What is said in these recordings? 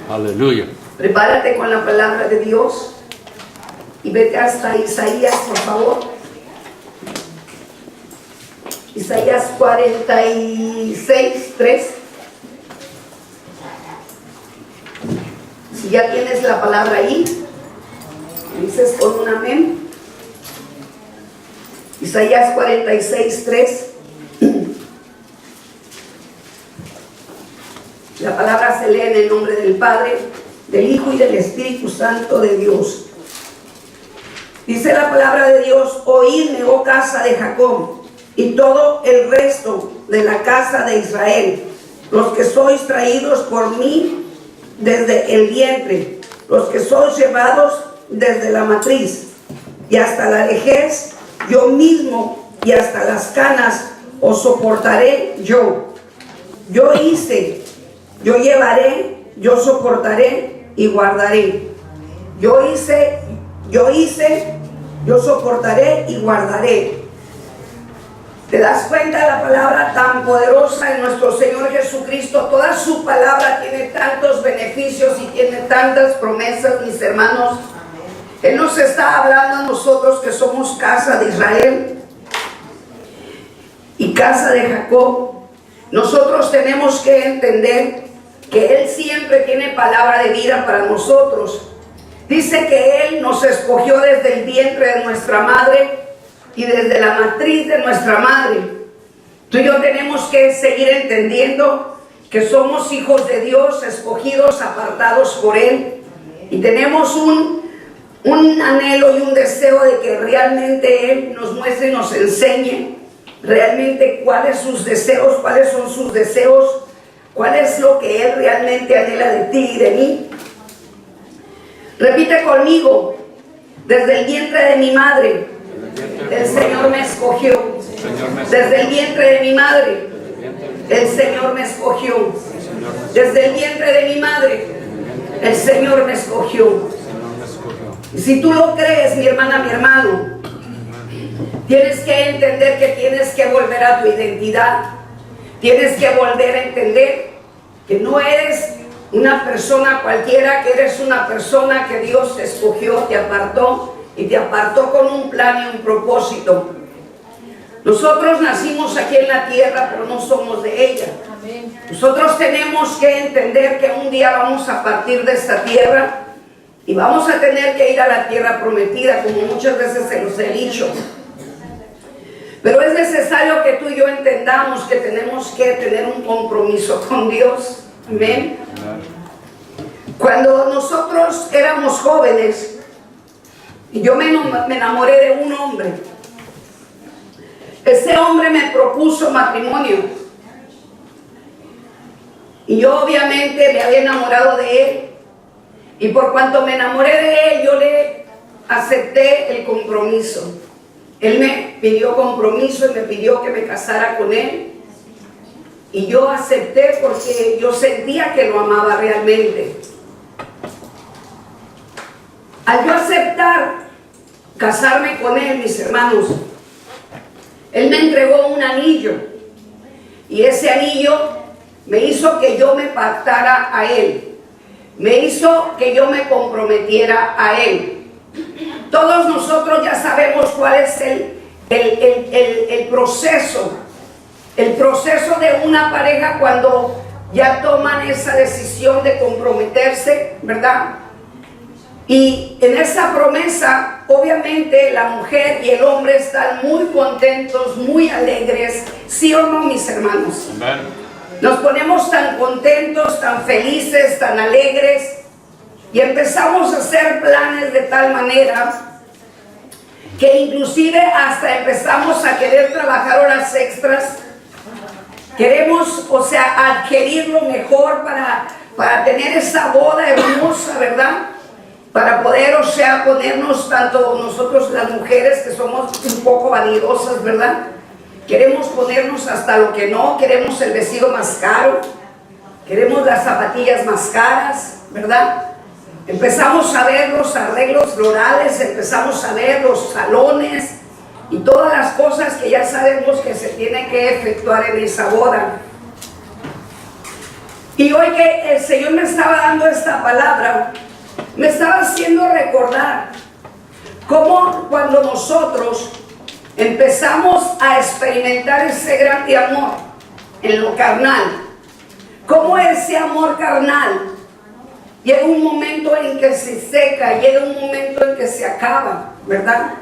Aleluya. Prepárate con la palabra de Dios y vete hasta Isaías, por favor. Isaías 46:3. Si ya tienes la palabra ahí, dices con un amén. Isaías 46:3. La palabra se lee en el nombre del Padre, del Hijo y del Espíritu Santo de Dios. Dice la palabra de Dios: oídme, oh casa de Jacob, y todo el resto de la casa de Israel, los que sois traídos por mí desde el vientre, los que sois llevados desde la matriz, y hasta la vejez yo mismo, y hasta las canas os soportaré yo. Yo hice, yo llevaré, yo soportaré y guardaré. Yo hice, yo soportaré y guardaré. ¿Te das cuenta de la palabra tan poderosa en nuestro Señor Jesucristo? Toda su palabra tiene tantos beneficios y tiene tantas promesas, mis hermanos. Él nos está hablando a nosotros que somos casa de Israel y casa de Jacob. Nosotros tenemos que entender que Él siempre tiene palabra de vida para nosotros. Dice que Él nos escogió desde el vientre de nuestra madre y desde la matriz de nuestra madre. Tú y yo tenemos que seguir entendiendo que somos hijos de Dios, escogidos, apartados por Él, y tenemos un anhelo y un deseo de que realmente Él nos muestre y nos enseñe realmente cuáles son sus deseos, cuál es lo que Él realmente anhela de ti y de mí. Repite conmigo: desde el vientre de mi madre, el Señor me escogió. Desde el vientre de mi madre, el Señor me escogió. Desde el vientre de mi madre, el Señor me escogió. Y si tú lo crees, mi hermana, mi hermano, tienes que entender que tienes que volver a tu identidad. Tienes que volver a entender que no eres una persona cualquiera, que eres una persona que Dios escogió, te apartó, y te apartó con un plan y un propósito. Nosotros nacimos aquí en la tierra, pero no somos de ella. Nosotros tenemos que entender que un día vamos a partir de esta tierra y vamos a tener que ir a la tierra prometida, como muchas veces se los he dicho. Pero es necesario que tú y yo entendamos que tenemos que tener un compromiso con Dios. Amén. Cuando nosotros éramos jóvenes, y yo me enamoré de un hombre. Ese hombre me propuso matrimonio. Y yo obviamente me había enamorado de él. Y por cuanto me enamoré de él, yo le acepté el compromiso. Él me pidió compromiso y me pidió que me casara con él. Y yo acepté porque yo sentía que lo amaba realmente. Al yo aceptar casarme con él, mis hermanos, él me entregó un anillo. Y ese anillo me hizo que yo me pactara a él. Me hizo que yo me comprometiera a él. Todos nosotros ya sabemos cuál es el proceso. El proceso de una pareja cuando ya toman esa decisión de comprometerse, ¿verdad? Y en esa promesa, obviamente, la mujer y el hombre están muy contentos, muy alegres. ¿Sí o no, mis hermanos? Amén. Nos ponemos tan contentos, tan felices, tan alegres, y empezamos a hacer planes de tal manera que inclusive hasta empezamos a querer trabajar horas extras. Queremos, adquirir lo mejor para tener esa boda hermosa, ¿verdad? Para poder, ponernos, tanto nosotros las mujeres que somos un poco vanidosas, ¿verdad? Queremos ponernos hasta lo que no, queremos el vestido más caro, queremos las zapatillas más caras, ¿verdad? Empezamos a ver los arreglos florales, empezamos a ver los salones y todas las cosas que ya sabemos que se tienen que efectuar en esa boda. Y hoy que el Señor me estaba dando esta palabra, me estaba haciendo recordar cómo cuando nosotros empezamos a experimentar ese grande amor en lo carnal, cómo ese amor carnal llega un momento en que se seca, llega un momento en que se acaba, ¿verdad?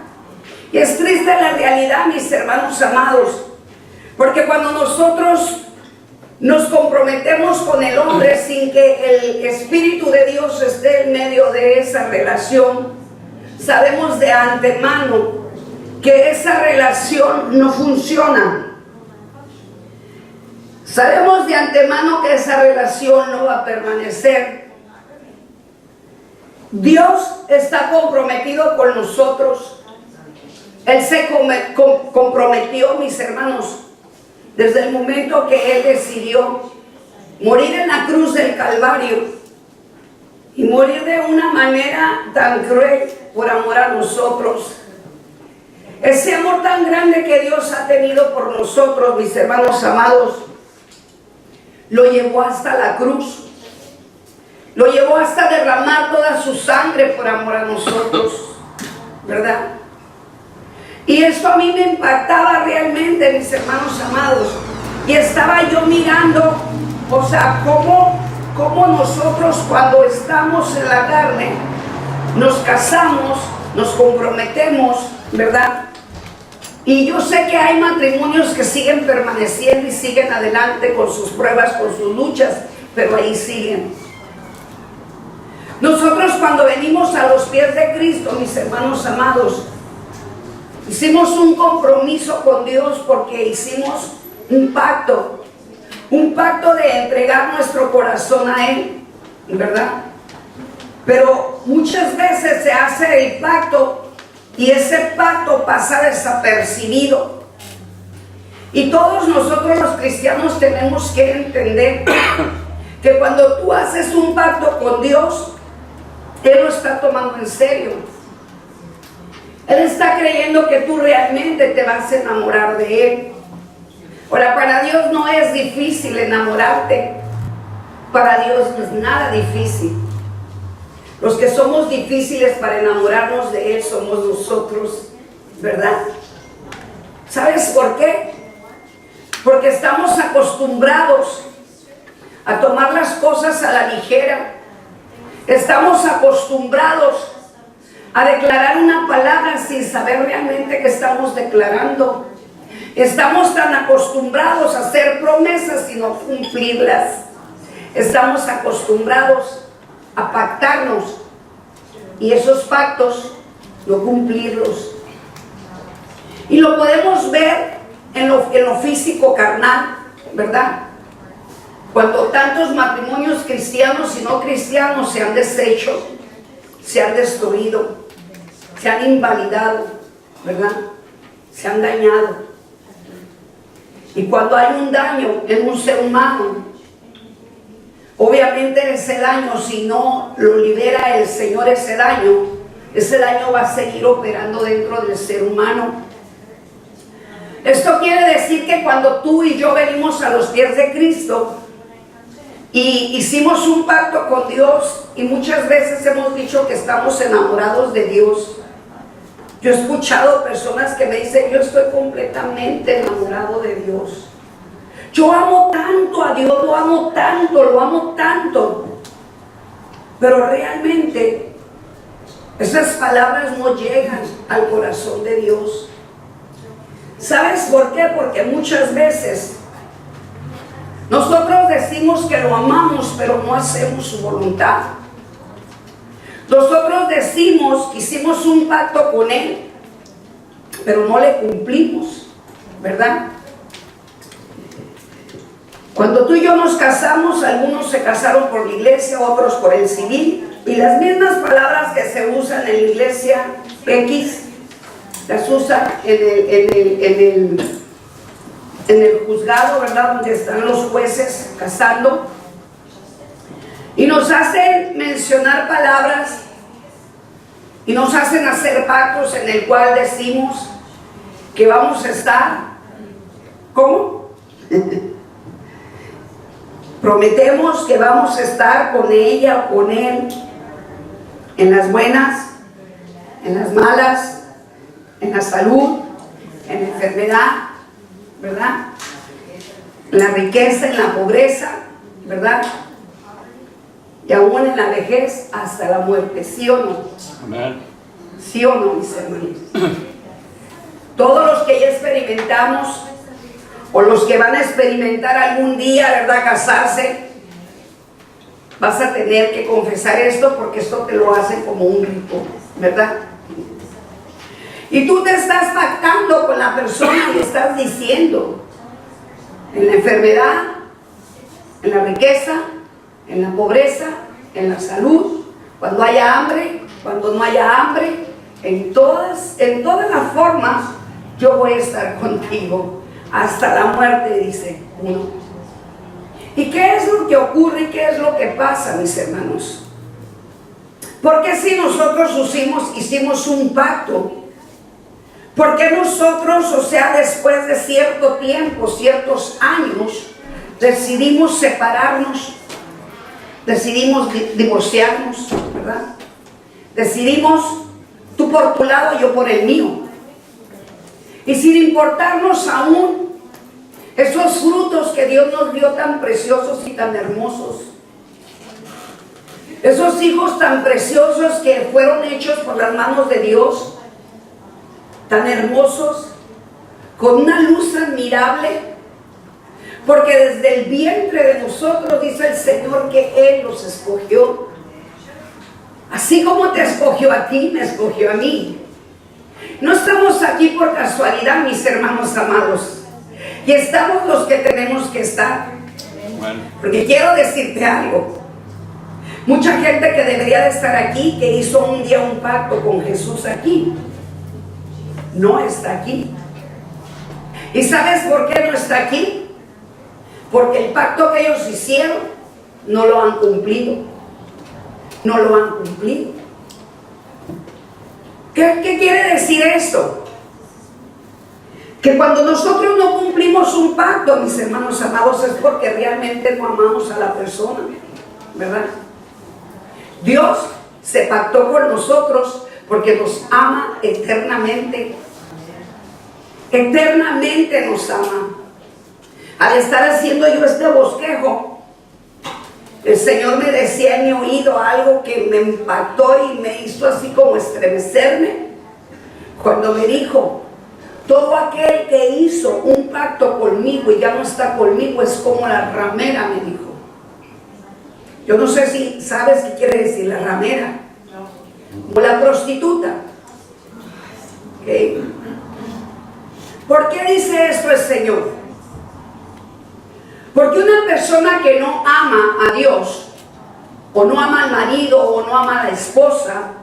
Y es triste la realidad, mis hermanos amados, porque cuando nosotros nos comprometemos con el hombre sin que el Espíritu de Dios esté en medio de esa relación, sabemos de antemano que esa relación no funciona. Sabemos de antemano que esa relación no va a permanecer. Dios está comprometido con nosotros. Él se comprometió, mis hermanos, desde el momento que Él decidió morir en la cruz del Calvario y morir de una manera tan cruel por amor a nosotros. Ese amor tan grande que Dios ha tenido por nosotros, mis hermanos amados, lo llevó hasta la cruz. Lo llevó hasta derramar toda su sangre por amor a nosotros, ¿verdad? Y esto a mí me impactaba realmente, mis hermanos amados. Y estaba yo mirando, o sea, cómo nosotros cuando estamos en la carne, nos casamos, nos comprometemos, ¿verdad? Y yo sé que hay matrimonios que siguen permaneciendo y siguen adelante con sus pruebas, con sus luchas, pero ahí siguen. Nosotros cuando venimos a los pies de Cristo, mis hermanos amados, hicimos un compromiso con Dios porque hicimos un pacto de entregar nuestro corazón a Él, ¿verdad? Pero muchas veces se hace el pacto y ese pacto pasa desapercibido. Y todos nosotros los cristianos tenemos que entender que cuando tú haces un pacto con Dios, Él lo está tomando en serio. Él está creyendo que tú realmente te vas a enamorar de Él. Ahora, para Dios no es difícil enamorarte. Para Dios no es nada difícil. Los que somos difíciles para enamorarnos de Él somos nosotros, ¿verdad? ¿Sabes por qué? Porque estamos acostumbrados a tomar las cosas a la ligera. Estamos acostumbrados a declarar una palabra sin saber realmente qué estamos declarando. Estamos tan acostumbrados a hacer promesas y no cumplirlas. Estamos acostumbrados a pactarnos y esos pactos no cumplirlos. Y lo podemos ver en lo físico carnal, ¿verdad? Cuando tantos matrimonios cristianos y no cristianos se han deshecho, se han destruido, se han invalidado, ¿verdad? Se han dañado. Y cuando hay un daño en un ser humano, obviamente ese daño, si no lo libera el Señor ese daño va a seguir operando dentro del ser humano. Esto quiere decir que cuando tú y yo venimos a los pies de Cristo y hicimos un pacto con Dios, y muchas veces hemos dicho que estamos enamorados de Dios. Yo he escuchado personas que me dicen: yo estoy completamente enamorado de Dios. Yo amo tanto a Dios, lo amo tanto. Pero realmente esas palabras no llegan al corazón de Dios. ¿Sabes por qué? Porque muchas veces nosotros decimos que lo amamos, pero no hacemos su voluntad. Nosotros decimos que hicimos un pacto con Él, pero no le cumplimos, ¿verdad? Cuando tú y yo nos casamos, algunos se casaron por la iglesia, otros por el civil, y las mismas palabras que se usan en la iglesia X, las usan en el juzgado, ¿verdad? Donde están los jueces casando. Y nos hacen mencionar palabras y nos hacen hacer pactos en el cual decimos que vamos a estar, ¿cómo? Prometemos que vamos a estar con ella o con él en las buenas, en las malas, en la salud, en la enfermedad, ¿verdad? En la riqueza, en la pobreza, ¿verdad? Y aún en la vejez hasta la muerte, ¿sí o no? Amén. ¿Sí o no, mis hermanos? Todos los que ya experimentamos, o los que van a experimentar algún día, ¿verdad?, casarse, vas a tener que confesar esto, porque esto te lo hacen como un grito, ¿verdad? Y tú te estás pactando con la persona y estás diciendo, en la enfermedad, en la riqueza, en la pobreza, en la salud, cuando haya hambre, cuando no haya hambre, en todas las formas, yo voy a estar contigo hasta la muerte, dice uno. ¿Y qué es lo que ocurre y qué es lo que pasa, mis hermanos? Porque si nosotros hicimos un pacto, ¿por qué nosotros, o sea, después de cierto tiempo, ciertos años, decidimos separarnos? Decidimos divorciarnos, ¿verdad? Decidimos tú por tu lado, yo por el mío. Y sin importarnos aún esos frutos que Dios nos dio tan preciosos y tan hermosos. Esos hijos tan preciosos que fueron hechos por las manos de Dios, tan hermosos, con una luz admirable. Porque desde el vientre de nosotros dice el Señor que Él los escogió. Así como te escogió a ti, me escogió a mí. No estamos aquí por casualidad, mis hermanos amados. Y estamos los que tenemos que estar. Porque quiero decirte algo. Mucha gente que debería de estar aquí, que hizo un día un pacto con Jesús aquí, no está aquí. ¿Y sabes por qué no está aquí? Porque el pacto que ellos hicieron no lo han cumplido. No lo han cumplido. ¿Qué quiere decir esto? Que cuando nosotros no cumplimos un pacto, mis hermanos amados, es porque realmente no amamos a la persona, ¿verdad? Dios se pactó con nosotros porque nos ama eternamente. Eternamente nos ama. Al estar haciendo yo este bosquejo, el Señor me decía en mi oído algo que me impactó y me hizo así como estremecerme, cuando me dijo: todo aquel que hizo un pacto conmigo y ya no está conmigo es como la ramera, me dijo. Yo no sé si sabes qué quiere decir la ramera, o la prostituta. ¿Okay? ¿Por qué dice esto el Señor? Porque una persona que no ama a Dios, o no ama al marido, o no ama a la esposa,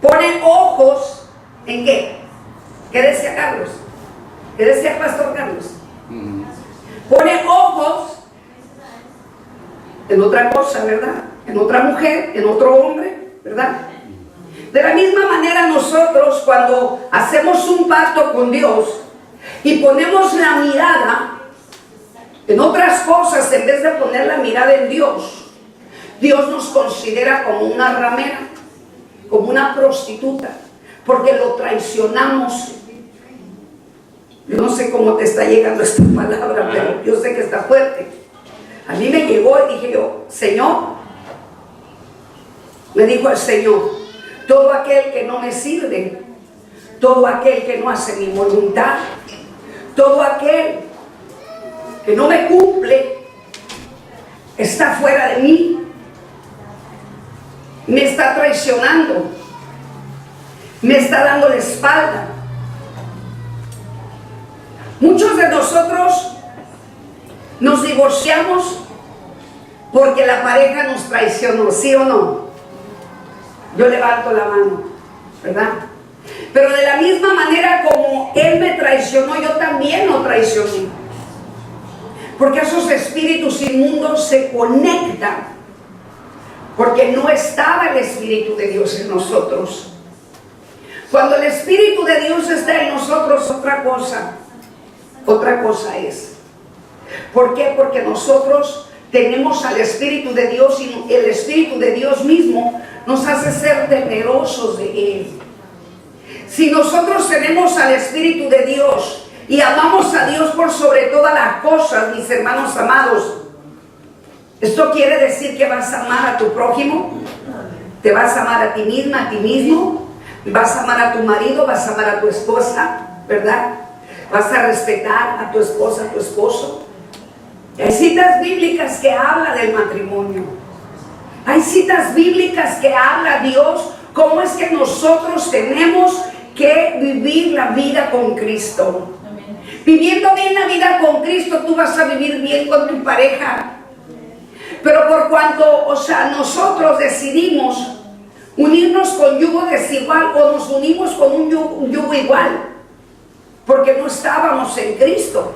pone ojos ¿en qué? ¿Qué decía Carlos? ¿Qué decía Pastor Carlos? Pone ojos en otra cosa, ¿verdad? En otra mujer, en otro hombre, ¿verdad? De la misma manera nosotros, cuando hacemos un pacto con Dios y ponemos la mirada en otras cosas en vez de poner la mirada en Dios, Dios nos considera como una ramera, como una prostituta, porque lo traicionamos. Yo no sé cómo te está llegando esta palabra, pero yo sé que está fuerte. A mí me llegó y dije yo: Señor, me dijo el Señor, todo aquel que no me sirve, todo aquel que no hace mi voluntad, todo aquel que no me cumple, está fuera de mí, me está traicionando, me está dando la espalda. Muchos de nosotros nos divorciamos porque la pareja nos traicionó, ¿sí o no? Yo levanto la mano, ¿verdad? Pero de la misma manera como él me traicionó, yo también lo traicioné. Porque esos espíritus inmundos se conectan, porque no estaba el Espíritu de Dios en nosotros. Cuando el Espíritu de Dios está en nosotros, otra cosa es. ¿Por qué? Porque nosotros tenemos al Espíritu de Dios y el Espíritu de Dios mismo nos hace ser temerosos de Él. Si nosotros tenemos al Espíritu de Dios y amamos a Dios por sobre todas las cosas, mis hermanos amados, ¿esto quiere decir que vas a amar a tu prójimo? ¿Te vas a amar a ti misma, a ti mismo? ¿Vas a amar a tu marido? ¿Vas a amar a tu esposa? ¿Verdad? ¿Vas a respetar a tu esposa, a tu esposo? Hay citas bíblicas que hablan del matrimonio. Hay citas bíblicas que habla Dios cómo es que nosotros tenemos que vivir la vida con Cristo. Viviendo bien la vida con Cristo, tú vas a vivir bien con tu pareja. Pero por cuanto, nosotros decidimos unirnos con yugo desigual o nos unimos con un yugo igual, porque no estábamos en Cristo.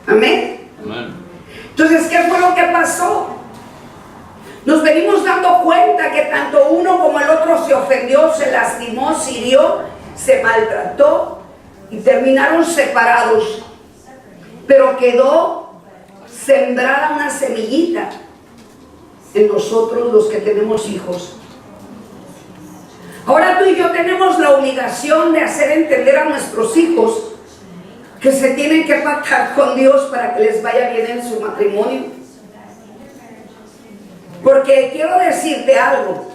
Amén. Amén. Entonces, ¿qué fue lo que pasó? Nos venimos dando cuenta que tanto uno como el otro se ofendió, se lastimó, se hirió, se maltrató y terminaron separados. Pero quedó sembrada una semillita en nosotros los que tenemos hijos. Ahora tú y yo tenemos la obligación de hacer entender a nuestros hijos que se tienen que pactar con Dios para que les vaya bien en su matrimonio. Porque quiero decirte algo,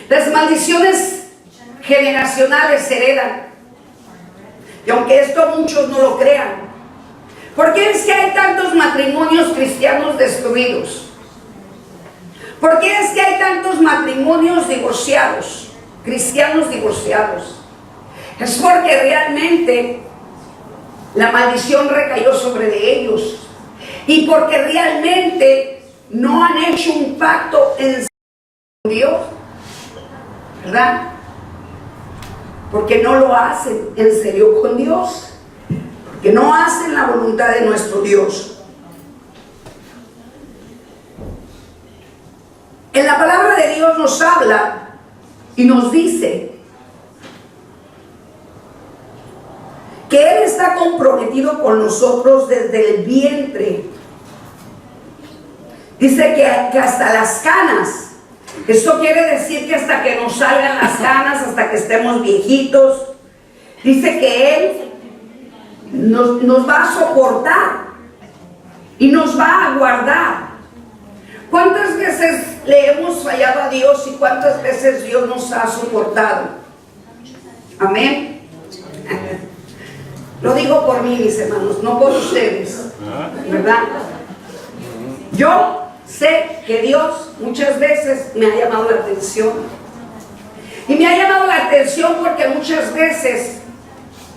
las maldiciones generacionales se heredan, y aunque esto muchos no lo crean, ¿por qué es que hay tantos matrimonios cristianos destruidos? ¿Por qué es que hay tantos matrimonios divorciados, cristianos divorciados? Es porque realmente la maldición recayó sobre de ellos, y porque realmente no han hecho un pacto en Dios, ¿verdad? Porque no lo hacen en serio con Dios, porque no hacen la voluntad de nuestro Dios. En la palabra de Dios nos habla y nos dice que Él está comprometido con nosotros desde el vientre. Dice que hasta las canas. Eso quiere decir que hasta que nos salgan las canas, hasta que estemos viejitos. Dice que Él nos va a soportar y nos va a guardar. ¿Cuántas veces le hemos fallado a Dios y cuántas veces Dios nos ha soportado? Amén. Lo digo por mí, mis hermanos, no por ustedes, ¿verdad? Yo sé que Dios muchas veces me ha llamado la atención. Y me ha llamado la atención porque muchas veces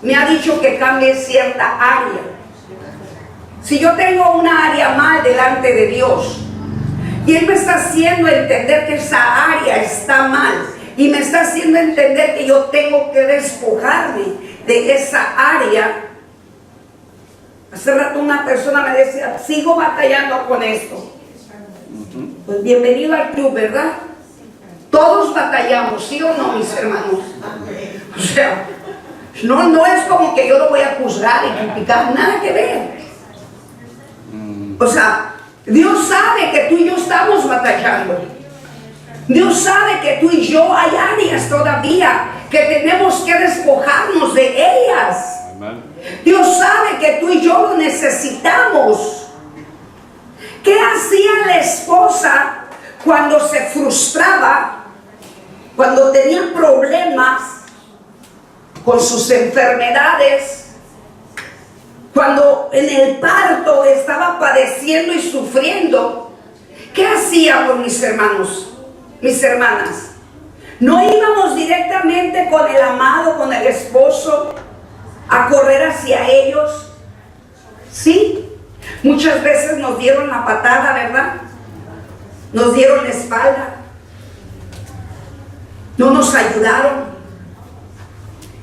me ha dicho que cambie cierta área. Si yo tengo una área mal delante de Dios y Él me está haciendo entender que esa área está mal y me está haciendo entender que yo tengo que despojarme de esa área. Hace rato una persona me decía, sigo batallando con esto. Pues bienvenido al club, ¿verdad? Todos batallamos, ¿sí o no, mis hermanos? O sea, no es como que yo lo voy a juzgar y criticar, nada que ver. O sea, Dios sabe que tú y yo estamos batallando. Dios sabe que tú y yo hay áreas todavía que tenemos que despojarnos de ellas. Dios sabe que tú y yo lo necesitamos. ¿Qué hacía la esposa cuando se frustraba, cuando tenía problemas con sus enfermedades, cuando en el parto estaba padeciendo y sufriendo? ¿Qué hacíamos, mis hermanos, mis hermanas? ¿No íbamos directamente con el amado, con el esposo, a correr hacia ellos? Sí. Muchas veces nos dieron la patada, ¿verdad? Nos dieron la espalda. No nos ayudaron.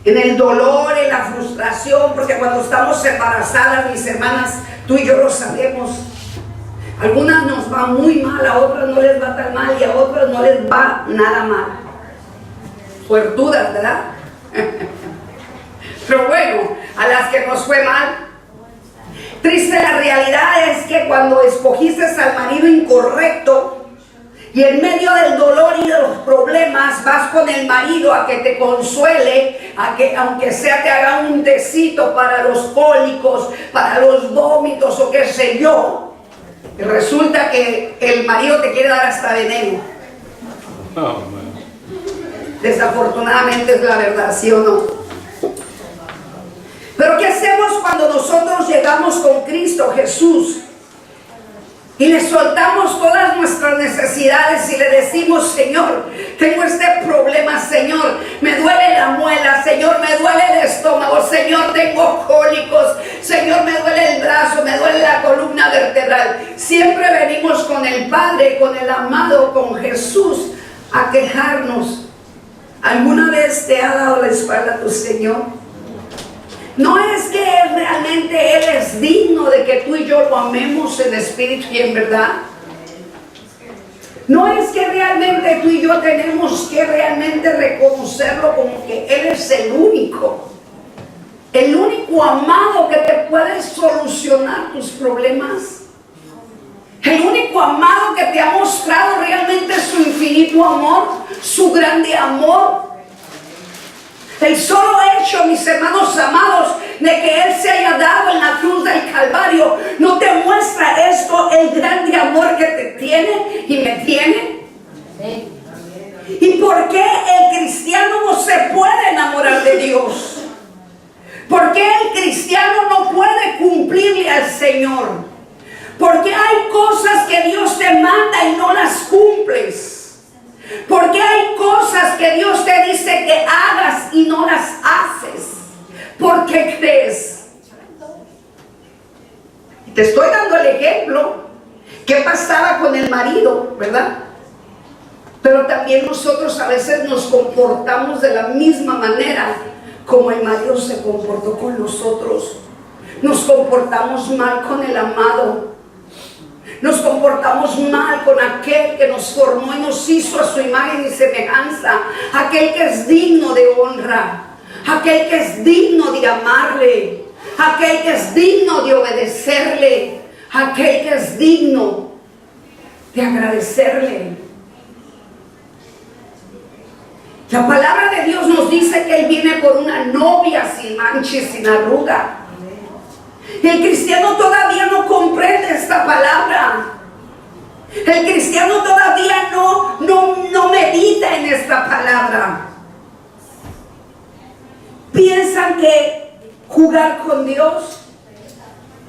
En el dolor, en la frustración, porque cuando estamos embarazadas, mis hermanas, tú y yo lo sabemos. Algunas nos va muy mal, a otras no les va tan mal y a otras no les va nada mal. Suertudas, ¿verdad? Pero bueno, a las que nos fue mal, Triste la realidad es que cuando escogiste al marido incorrecto y en medio del dolor y de los problemas vas con el marido a que te consuele, a que aunque sea te haga un tecito para los cólicos, para los vómitos o qué sé yo, y resulta que el marido te quiere dar hasta veneno. Desafortunadamente es la verdad, ¿sí o no? Pero ¿qué hacemos cuando nosotros llegamos con Cristo Jesús y le soltamos todas nuestras necesidades y le decimos: Señor, tengo este problema, Señor, me duele la muela, Señor, me duele el estómago, Señor, tengo cólicos, Señor, me duele el brazo, me duele la columna vertebral? Siempre venimos con el Padre, con el amado, con Jesús a quejarnos. ¿Alguna vez te ha dado la espalda a tu Señor? No es que realmente Él es digno de que tú y yo lo amemos en espíritu y en verdad. No es que realmente tú y yo tenemos que realmente reconocerlo como que Él es el único amado que te puede solucionar tus problemas. El único amado que te ha mostrado realmente su infinito amor, su grande amor. El solo hecho, mis hermanos amados, de que Él se haya dado en la cruz del Calvario, ¿no te muestra esto, el grande amor que te tiene y me tiene? ¿Y por qué el cristiano no se puede enamorar de Dios? ¿Por qué el cristiano no puede cumplirle al Señor? Porque hay cosas que Dios te manda y no las cumples. Porque hay cosas que Dios te dice que hagas y no las haces. ¿Por qué crees? Te estoy dando el ejemplo. ¿Qué pasaba con el marido, verdad? Pero también nosotros a veces nos comportamos de la misma manera como el marido se comportó con nosotros. Nos comportamos mal con el amado. Nos comportamos mal con aquel que nos formó y nos hizo a su imagen y semejanza. Aquel que es digno de honra. Aquel que es digno de amarle. Aquel que es digno de obedecerle. Aquel que es digno de agradecerle. La palabra de Dios nos dice que Él viene por una novia sin mancha y sin arruga. El cristiano todavía no comprende esta palabra. El cristiano todavía no medita en esta palabra. Piensan que jugar con Dios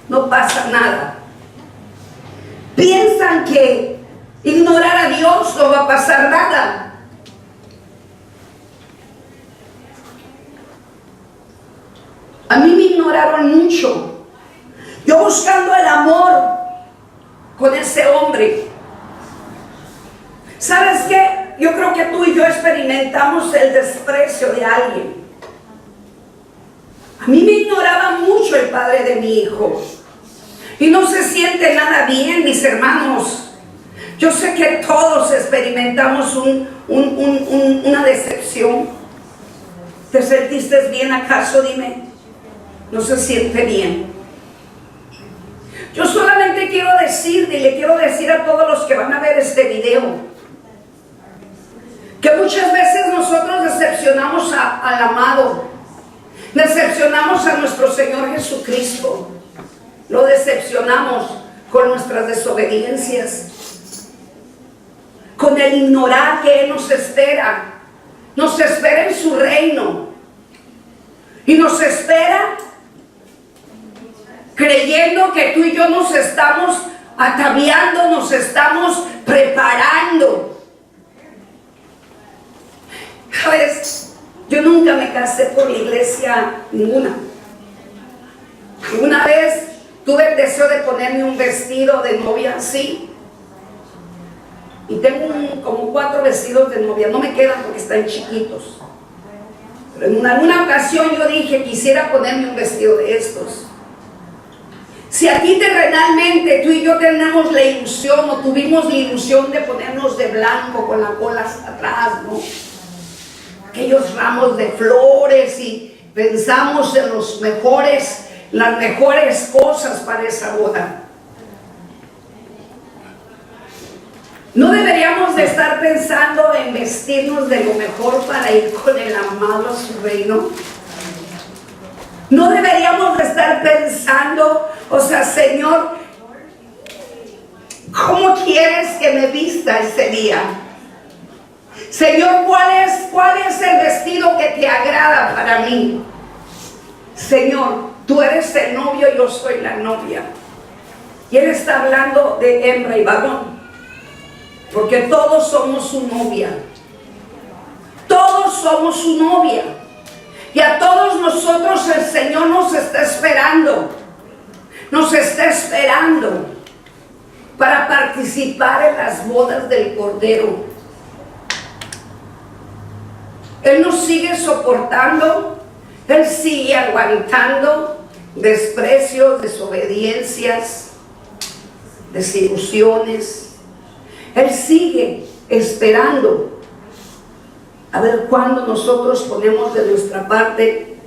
no pasa nada. Piensan que ignorar a Dios no va a pasar nada. A mí me ignoraron mucho. Yo buscando el amor con ese hombre. ¿Sabes qué? Yo creo que tú y yo experimentamos el desprecio de alguien. A mí me ignoraba mucho el padre de mi hijo. Y no se siente nada bien, mis hermanos. Yo sé que todos experimentamos una decepción. ¿Te sentiste bien acaso? Dime. No se siente bien. Yo solamente quiero decirte y le quiero decir a todos los que van a ver este video que muchas veces nosotros decepcionamos al amado, decepcionamos a nuestro Señor Jesucristo, lo decepcionamos con nuestras desobediencias, con el ignorar que Él nos espera en su reino y nos espera creyendo que tú y yo nos estamos ataviando, nos estamos preparando. ¿Sabes? Yo nunca me casé por la iglesia, ninguna. Una vez tuve el deseo de ponerme un vestido de novia así. Y tengo como 4 vestidos de novia. No me quedan porque están chiquitos. Pero en alguna ocasión yo dije, quisiera ponerme un vestido de estos. Si aquí terrenalmente tú y yo tenemos la ilusión o tuvimos la ilusión de ponernos de blanco con la cola hasta atrás, ¿no? Aquellos ramos de flores y pensamos en los mejores las mejores cosas para esa boda. No deberíamos de estar pensando en vestirnos de lo mejor para ir con el amado a su reino. No deberíamos de estar pensando, o sea, Señor, ¿cómo quieres que me vista ese día? Señor, ¿cuál es el vestido que te agrada para mí? Señor, tú eres el novio, yo soy la novia. Y Él está hablando de hembra y varón, porque todos somos su novia. Todos somos su novia. Y a todos nosotros el Señor nos está esperando. Nos está esperando para participar en las bodas del Cordero. Él nos sigue soportando. Él sigue aguantando desprecios, desobediencias, desilusiones. Él sigue esperando a ver cuándo nosotros ponemos de nuestra parte.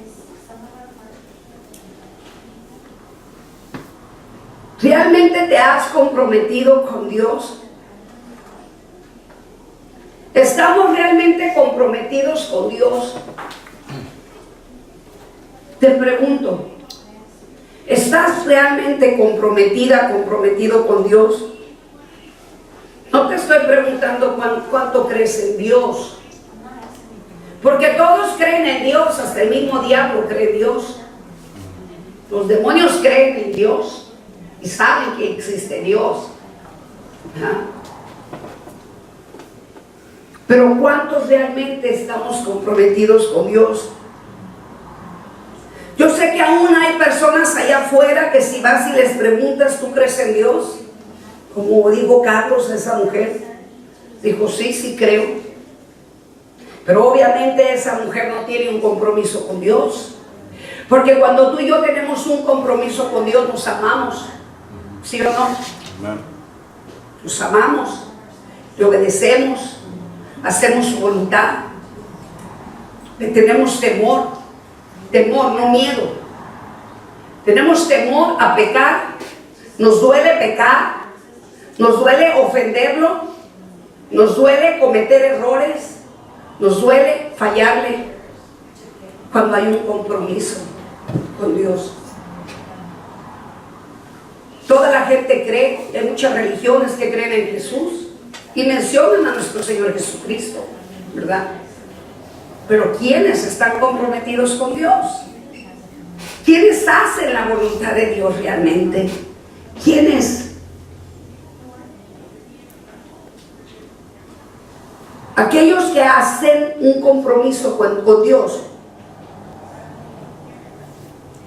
¿Realmente te has comprometido con Dios? ¿Estamos realmente comprometidos con Dios? Te pregunto, ¿estás realmente comprometido con Dios? No te estoy preguntando cuánto crees en Dios, porque todos creen en Dios, hasta el mismo diablo cree en Dios. Los demonios creen en Dios y saben que existe Dios. Pero ¿cuántos realmente estamos comprometidos con Dios? Yo sé que aún hay personas allá afuera que si vas y les preguntas, ¿tú crees en Dios? Como dijo Carlos, esa mujer, dijo, sí creo. Pero obviamente esa mujer no tiene un compromiso con Dios. Porque cuando tú y yo tenemos un compromiso con Dios, nos amamos. ¿Sí o no? Nos amamos, le obedecemos, hacemos su voluntad, le tenemos temor, no miedo. Tenemos temor a pecar, nos duele pecar, nos duele ofenderlo, nos duele cometer errores, nos duele fallarle cuando hay un compromiso con Dios. Toda la gente cree, hay muchas religiones que creen en Jesús y mencionan a nuestro Señor Jesucristo, ¿verdad? Pero ¿quiénes están comprometidos con Dios? ¿Quiénes hacen la voluntad de Dios realmente? ¿Quiénes? Aquellos que hacen un compromiso con Dios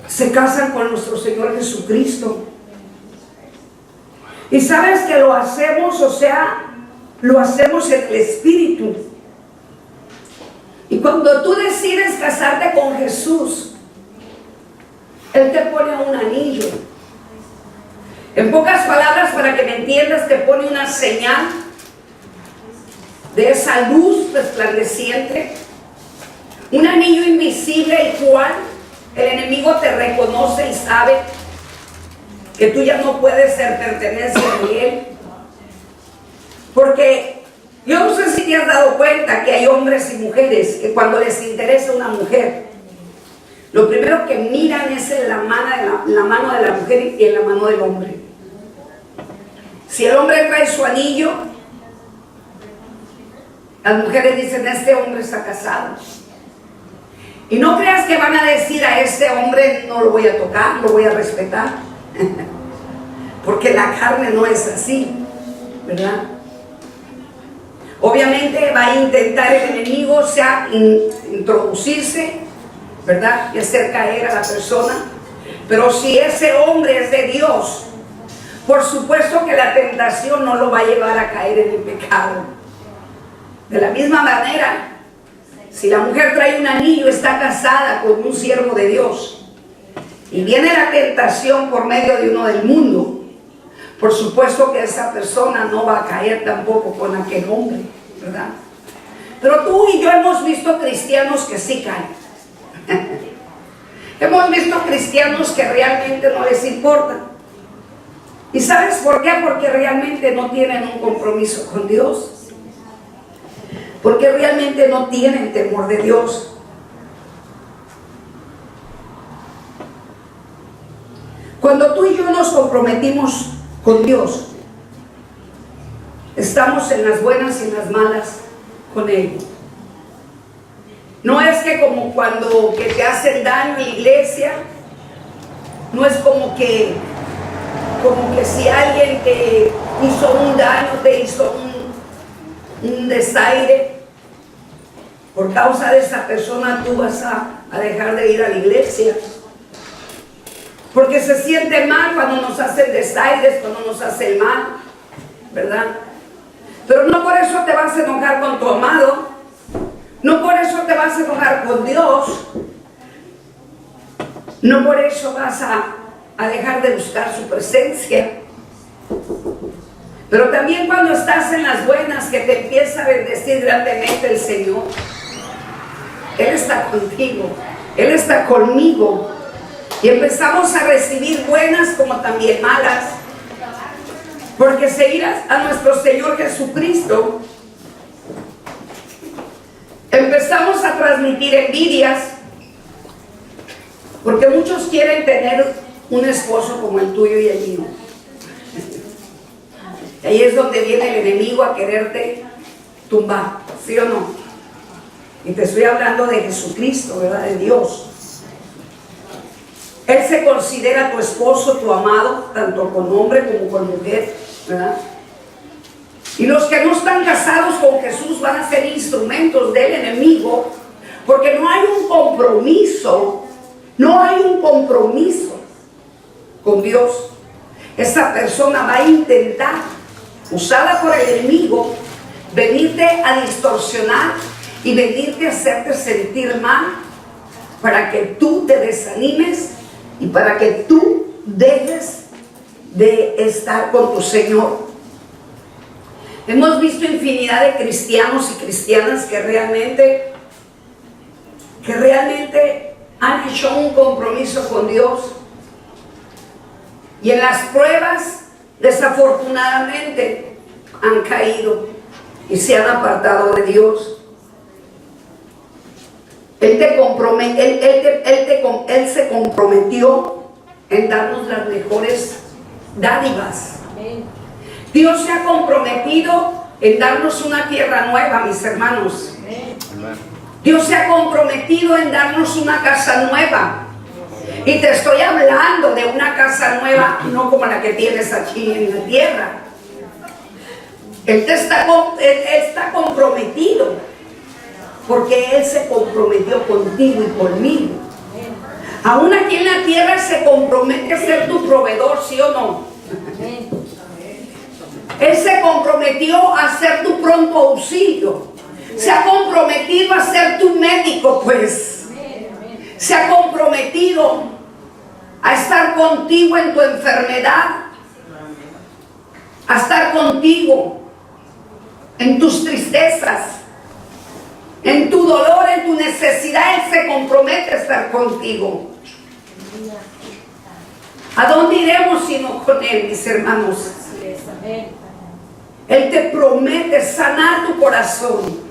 se casan con nuestro Señor Jesucristo. Y sabes que lo hacemos, o sea, lo hacemos en el Espíritu. Y cuando tú decides casarte con Jesús, Él te pone un anillo. En pocas palabras, para que me entiendas, te pone una señal de esa luz resplandeciente, un anillo invisible, el cual el enemigo te reconoce y sabe que tú ya no puedes ser pertenencia de Él. Porque yo no sé si te has dado cuenta que hay hombres y mujeres que cuando les interesa una mujer, lo primero que miran es en la mano de la mujer y en la mano del hombre. Si el hombre trae su anillo, las mujeres dicen, este hombre está casado. Y no creas que van a decir, a este hombre no lo voy a tocar, lo voy a respetar. Porque la carne no es así, ¿verdad? Obviamente va a intentar el enemigo, o sea, introducirse, ¿verdad? Y hacer caer a la persona. Pero si ese hombre es de Dios, por supuesto que la tentación no lo va a llevar a caer en el pecado. De la misma manera, si la mujer trae un anillo, está casada con un siervo de Dios, y viene la tentación por medio de uno del mundo, por supuesto que esa persona no va a caer tampoco con aquel hombre, ¿verdad? Pero tú y yo hemos visto cristianos que sí caen. Hemos visto cristianos que realmente no les importa. ¿Y sabes por qué? Porque realmente no tienen un compromiso con Dios. Porque realmente no tienen temor de Dios. Cuando tú y yo nos comprometimos con Dios, estamos en las buenas y en las malas con Él. No es que como cuando que te hacen daño en la iglesia, no es como que si alguien te hizo un daño, te hizo un desaire, por causa de esa persona tú vas a dejar de ir a la iglesia. Porque se siente mal cuando nos hacen desaires, cuando nos hacen mal, ¿verdad? Pero no por eso te vas a enojar con tu amado, no por eso te vas a enojar con Dios, no por eso vas a dejar de buscar su presencia. Pero también cuando estás en las buenas, que te empieza a bendecir grandemente el Señor, Él está contigo, Él está conmigo, y empezamos a recibir buenas como también malas, porque seguir a nuestro Señor Jesucristo, empezamos a transmitir envidias, porque muchos quieren tener un esposo como el tuyo y el mío. Y ahí es donde viene el enemigo a quererte tumbar, ¿sí o no? Y te estoy hablando de Jesucristo, ¿verdad? De Dios. Él se considera tu esposo, tu amado, tanto con hombre como con mujer, ¿verdad? Y los que no están casados con Jesús van a ser instrumentos del enemigo, porque no hay un compromiso, con Dios. Esa persona va a intentar, usada por el enemigo, venirte a distorsionar y venirte a hacerte sentir mal, para que tú te desanimes y para que tú dejes de estar con tu Señor. Hemos visto infinidad de cristianos y cristianas que realmente han hecho un compromiso con Dios, y en las pruebas desafortunadamente han caído y se han apartado de Dios. Él se comprometió en darnos las mejores dádivas. Dios se ha comprometido en darnos una tierra nueva, mis hermanos. Dios se ha comprometido en darnos una casa nueva. Y te estoy hablando de una casa nueva, no como la que tienes aquí en la tierra. Él está comprometido, porque Él se comprometió contigo y conmigo. Aún aquí en la tierra se compromete a ser tu proveedor, ¿sí o no? Él se comprometió a ser tu pronto auxilio. Se ha comprometido a ser tu médico, pues. Se ha comprometido a estar contigo en tu enfermedad, a estar contigo en tus tristezas, en tu dolor, en tu necesidad. Él se compromete a estar contigo. ¿A dónde iremos sino con Él, mis hermanos? Él te promete sanar tu corazón.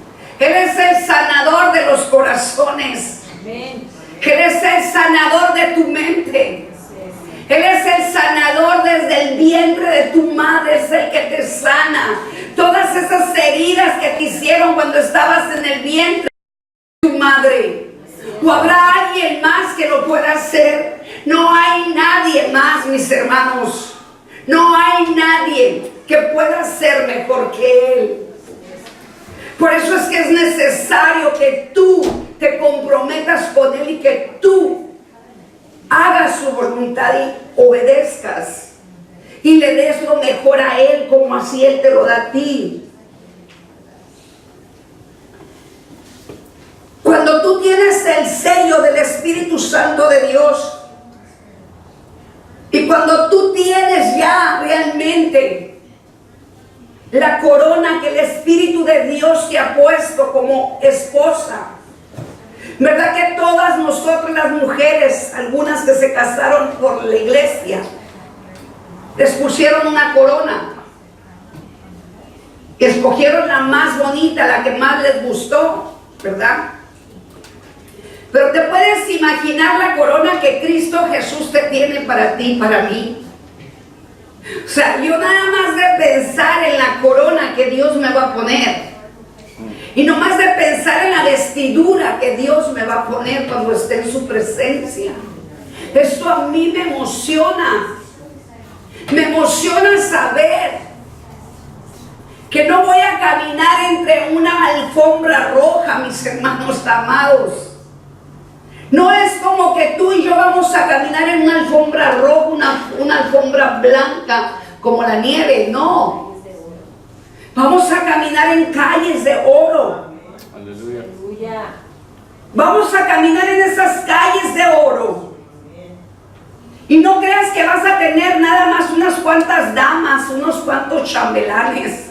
Él es el sanador de los corazones. Él es el sanador de tu mente. Él es el sanador desde el vientre de tu madre. Es el que te sana. Todas esas heridas que te hicieron cuando estabas en el vientre de tu madre. ¿O habrá alguien más que lo pueda hacer? No hay nadie más, mis hermanos. No hay nadie que pueda ser mejor que Él. Por eso es que es necesario que tú te comprometas con Él y que tú hagas su voluntad y obedezcas y le des lo mejor a Él, como así Él te lo da a ti. Cuando tú tienes el sello del Espíritu Santo de Dios, y cuando tú tienes ya realmente la corona que el Espíritu de Dios te ha puesto como esposa, ¿Verdad que todas nosotros las mujeres, algunas que se casaron por la iglesia, les pusieron una corona? Escogieron la más bonita, la que más les gustó, ¿verdad? Pero te puedes imaginar la corona que Cristo Jesús te tiene para ti, para mí. O sea, yo nada más de pensar en la corona que Dios me va a poner, y no más de pensar en la vestidura que Dios me va a poner cuando esté en su presencia, esto a mí me emociona. Me emociona saber que no voy a caminar entre una alfombra roja, mis hermanos amados. No es como que tú y yo vamos a caminar en una alfombra roja, una alfombra blanca como la nieve, no. Vamos a caminar en calles de oro. Aleluya. Vamos a caminar en esas calles de oro. Y no creas que vas a tener nada más unas cuantas damas, unos cuantos chambelanes.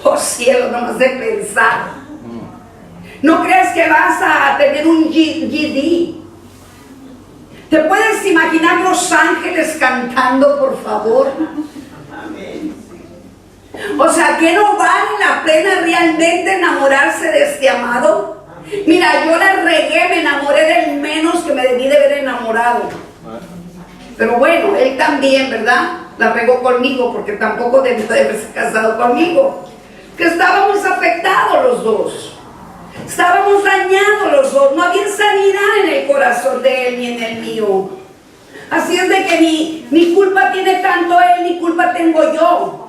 Oh cielo, nomás de pensar. No creas que vas a tener un GD. ¿Te puedes imaginar los ángeles cantando, por favor? O sea, ¿que no vale la pena realmente enamorarse de este amado? Mira, yo la regué, me enamoré del menos que me debí de haber enamorado. Pero bueno, él también, ¿verdad? La regó conmigo porque tampoco debió de haberse casado conmigo. Que estábamos afectados los dos. Estábamos dañados los dos. No había sanidad en el corazón de él ni en el mío. Así es de que ni culpa tiene tanto él, ni culpa tengo yo.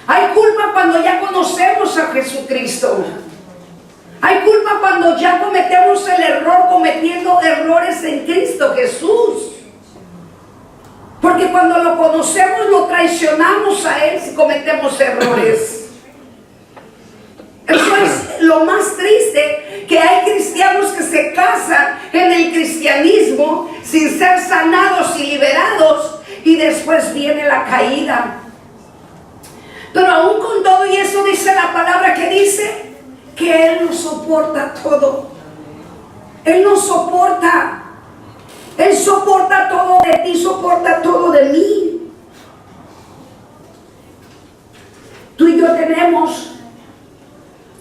Hay culpa cuando ya conocemos a Jesucristo. Hay culpa cuando ya cometemos el error, cometiendo errores en Cristo Jesús. Porque cuando lo conocemos, lo traicionamos a Él si cometemos errores. Eso es lo más triste, que hay cristianos que se casan en el cristianismo sin ser sanados y liberados, y después viene la caída. Pero aún con todo y eso dice la palabra que dice que Él nos soporta todo. Él nos soporta. Él soporta todo de ti, soporta todo de mí. Tú y yo tenemos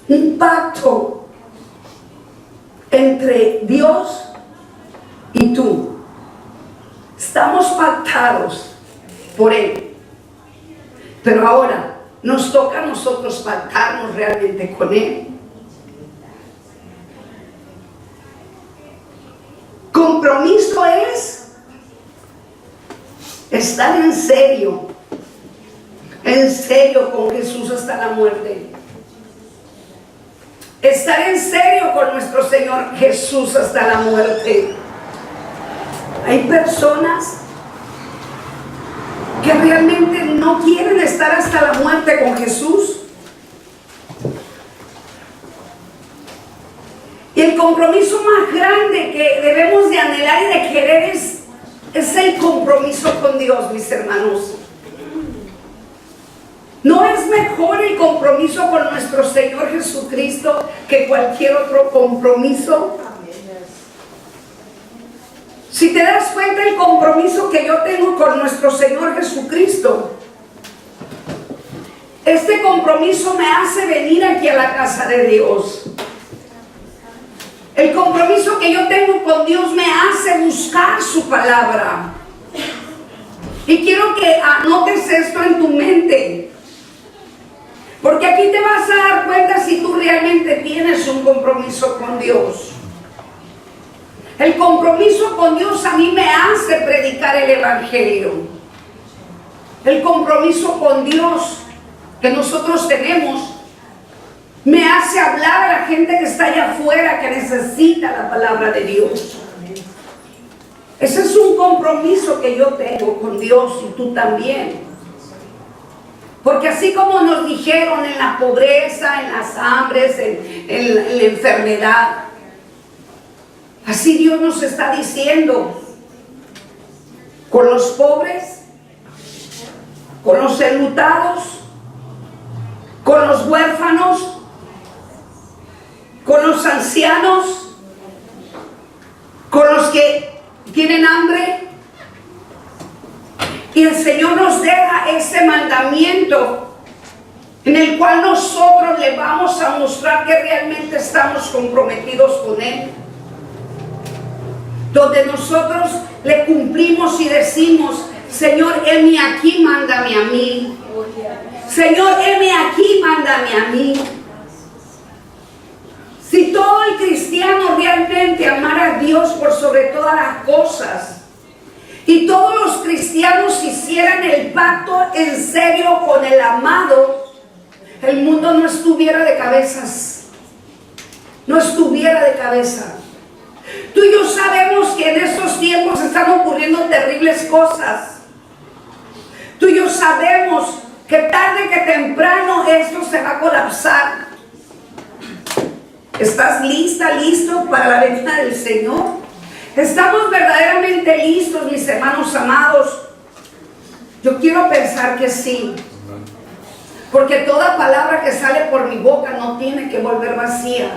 un pacto entre Dios y tú. Estamos pactados por Él. Pero ahora nos toca a nosotros pactarnos realmente con Él. Compromiso es estar en serio con Jesús hasta la muerte. Estar en serio con nuestro Señor Jesús hasta la muerte. Hay personas que realmente no quieren estar hasta la muerte con Jesús. Y el compromiso más grande que debemos de anhelar y de querer es el compromiso con Dios, mis hermanos. ¿No es mejor el compromiso con nuestro Señor Jesucristo que cualquier otro compromiso? Si te das cuenta, el compromiso que yo tengo con nuestro Señor Jesucristo, este compromiso me hace venir aquí a la casa de Dios. El compromiso que yo tengo con Dios me hace buscar su palabra. Y quiero que anotes esto en tu mente, porque aquí te vas a dar cuenta si tú realmente tienes un compromiso con Dios. El compromiso con Dios a mí me hace predicar el Evangelio. El compromiso con Dios que nosotros tenemos me hace hablar a la gente que está allá afuera, que necesita la palabra de Dios. Ese es un compromiso que yo tengo con Dios y tú también. Porque así como nos dijeron en la pobreza, en las hambres, en la enfermedad, así Dios nos está diciendo con los pobres, con los enlutados, con los huérfanos, con los ancianos, tienen hambre. Y el Señor nos deja ese mandamiento en el cual nosotros le vamos a mostrar que realmente estamos comprometidos con Él. Donde nosotros le cumplimos y decimos: Señor, heme aquí, mándame a mí. Señor, heme aquí, mándame a mí. Si todo el cristiano realmente amara a Dios por sobre todas las cosas, y todos los cristianos hicieran el pacto en serio con el amado, el mundo no estuviera de cabezas. No estuviera de cabeza. Tú y yo sabemos que en estos tiempos están ocurriendo terribles cosas. Tú y yo sabemos que tarde que temprano esto se va a colapsar. ¿Estás lista, listo para la venida del Señor? ¿Estamos verdaderamente listos, mis hermanos amados? Yo quiero pensar que sí. Porque toda palabra que sale por mi boca no tiene que volver vacía.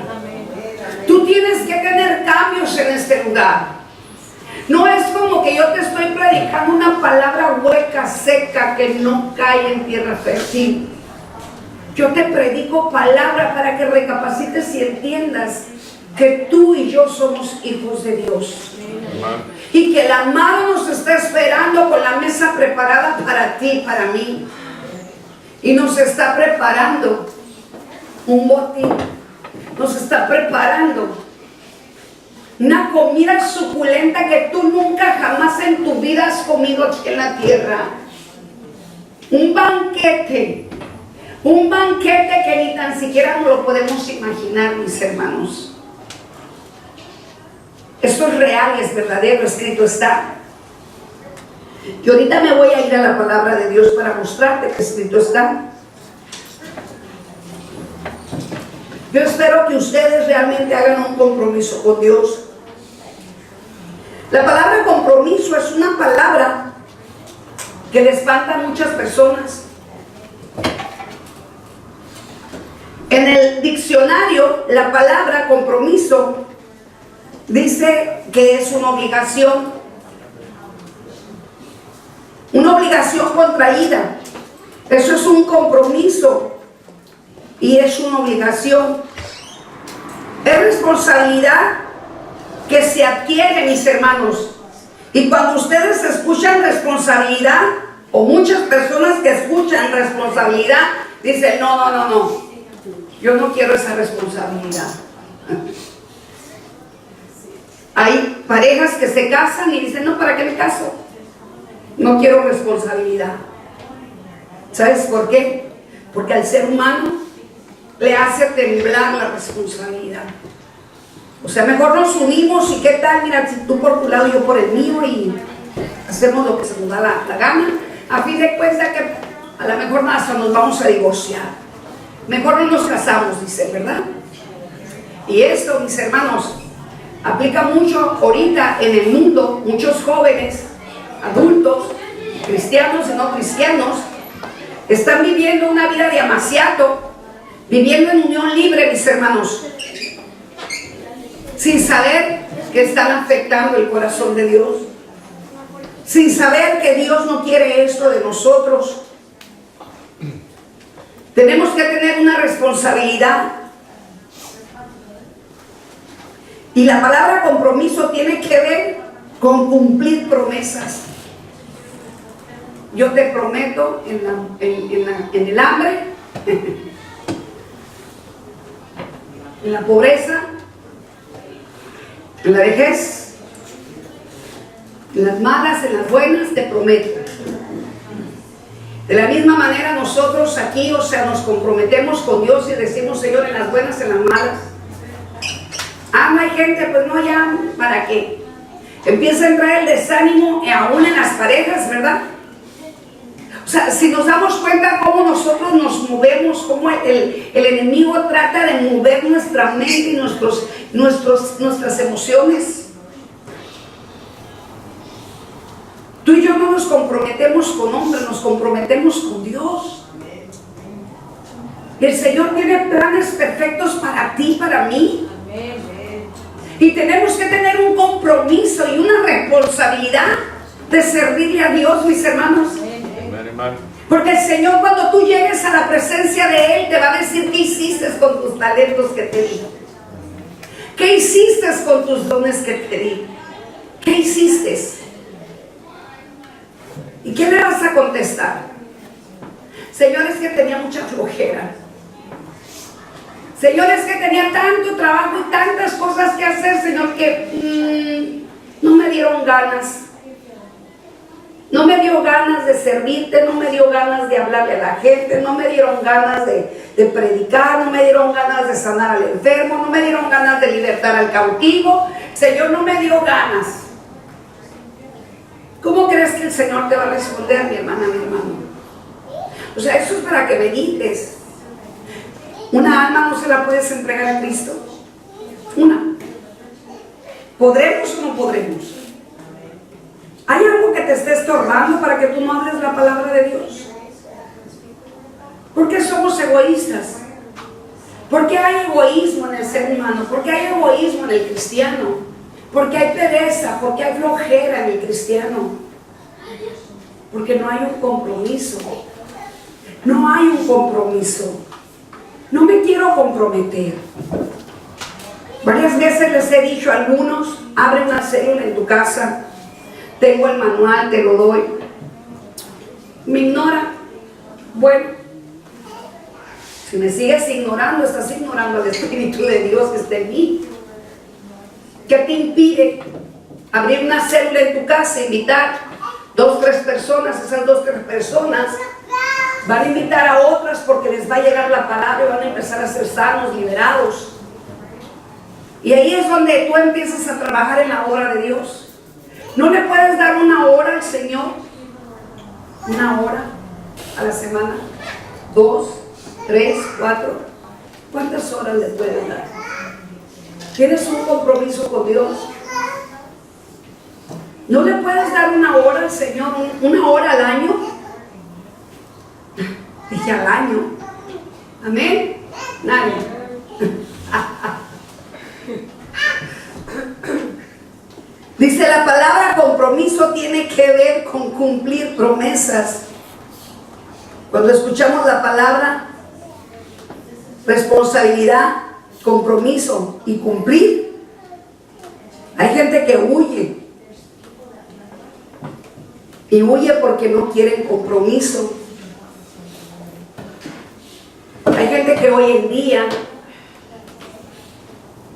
Tú tienes que tener cambios en este lugar. No es como que yo te estoy predicando una palabra hueca, seca, que no cae en tierra fértil. Yo te predico palabra para que recapacites y entiendas que tú y yo somos hijos de Dios. Y que el amado nos está esperando con la mesa preparada para ti, para mí. Y nos está preparando un botín. Nos está preparando una comida suculenta que tú nunca jamás en tu vida has comido aquí en la tierra. Un banquete que ni tan siquiera nos lo podemos imaginar, mis hermanos. Esto es real, es verdadero, escrito está. Y ahorita me voy a ir a la palabra de Dios para mostrarte que escrito está. Yo espero que ustedes realmente hagan un compromiso con Dios. La palabra compromiso es una palabra que le espanta a muchas personas. En el diccionario, la palabra compromiso dice que es una obligación contraída. Eso es un compromiso y es una obligación. Es responsabilidad que se adquiere, mis hermanos. Y cuando ustedes escuchan responsabilidad, o muchas personas que escuchan responsabilidad, dicen: no, yo no quiero esa responsabilidad. Hay parejas que se casan y dicen: no, ¿para qué me caso? No quiero responsabilidad. ¿Sabes por qué? Porque al ser humano le hace temblar la responsabilidad. O sea, mejor nos unimos y qué tal, mira, si tú por tu lado y yo por el mío, y hacemos lo que se nos da la gana. A fin de cuentas que a lo mejor hasta nos vamos a divorciar. Mejor no nos casamos, dice, ¿verdad? Y esto, mis hermanos, aplica mucho ahorita en el mundo. Muchos jóvenes, adultos, cristianos y no cristianos, están viviendo una vida de amaciato, viviendo en unión libre, mis hermanos, sin saber que están afectando el corazón de Dios, sin saber que Dios no quiere esto de nosotros. Tenemos que tener una responsabilidad. Y la palabra compromiso tiene que ver con cumplir promesas. Yo te prometo en el hambre, en la pobreza, en la vejez, en las malas, en las buenas, te prometo. De la misma manera nosotros aquí, o sea, nos comprometemos con Dios y decimos: Señor, en las buenas, en las malas. No hay gente, pues no, ya, ¿para qué? Empieza a entrar el desánimo aún en las parejas, ¿verdad? O sea, si nos damos cuenta cómo nosotros nos movemos, cómo el enemigo trata de mover nuestra mente y nuestras emociones. Tú y yo no nos comprometemos con hombres, nos comprometemos con Dios. El Señor tiene planes perfectos para ti, para mí. Y tenemos que tener un compromiso y una responsabilidad de servirle a Dios, mis hermanos. Porque el Señor, cuando tú llegues a la presencia de Él, te va a decir qué hiciste con tus talentos que te di. ¿Qué hiciste con tus dones que te di? ¿Qué hiciste? ¿Y qué le vas a contestar? Señor, es que tenía mucha flojera. Señor, es que tenía tanto trabajo y tantas cosas que hacer, Señor, que no me dieron ganas. No me dio ganas de servirte, no me dio ganas de hablarle a la gente, no me dieron ganas de predicar, no me dieron ganas de sanar al enfermo, no me dieron ganas de libertar al cautivo. Señor, no me dio ganas. ¿Cómo crees que el Señor te va a responder, mi hermana, mi hermano? O sea, eso es para que medites. Una alma no se la puedes entregar a Cristo. Una. ¿Podremos o no podremos? ¿Hay algo que te esté estorbando para que tú no hables la palabra de Dios? ¿Por qué somos egoístas? ¿Por qué hay egoísmo en el ser humano? ¿Por qué hay egoísmo en el cristiano? ¿Por qué hay pereza? ¿Por qué hay flojera en el cristiano? Porque no hay un compromiso. No hay un compromiso. No me quiero comprometer. Varias veces les he dicho a algunos, abre una célula en tu casa. Tengo el manual, te lo doy. Me ignora. Bueno, si me sigues ignorando, estás ignorando al Espíritu de Dios que está en mí. ¿Qué te impide abrir una célula en tu casa, invitar 2, 3 personas? Esas 2, 3 personas van a invitar a otras porque les va a llegar la palabra y van a empezar a ser sanos, liberados. Y ahí es donde tú empiezas a trabajar en la obra de Dios. ¿No le puedes dar una hora al Señor? ¿Una hora a la semana? 2, 3, 4. ¿Cuántas horas le puedes dar? ¿Tienes un compromiso con Dios? ¿No le puedes dar una hora al Señor? ¿Una hora al año? Dije al año. ¿Amén? Nadie. Dice la palabra compromiso tiene que ver con cumplir promesas. Cuando escuchamos la palabra responsabilidad, compromiso y cumplir, hay gente que huye. Y huye porque no quieren compromiso. Hay gente que hoy en día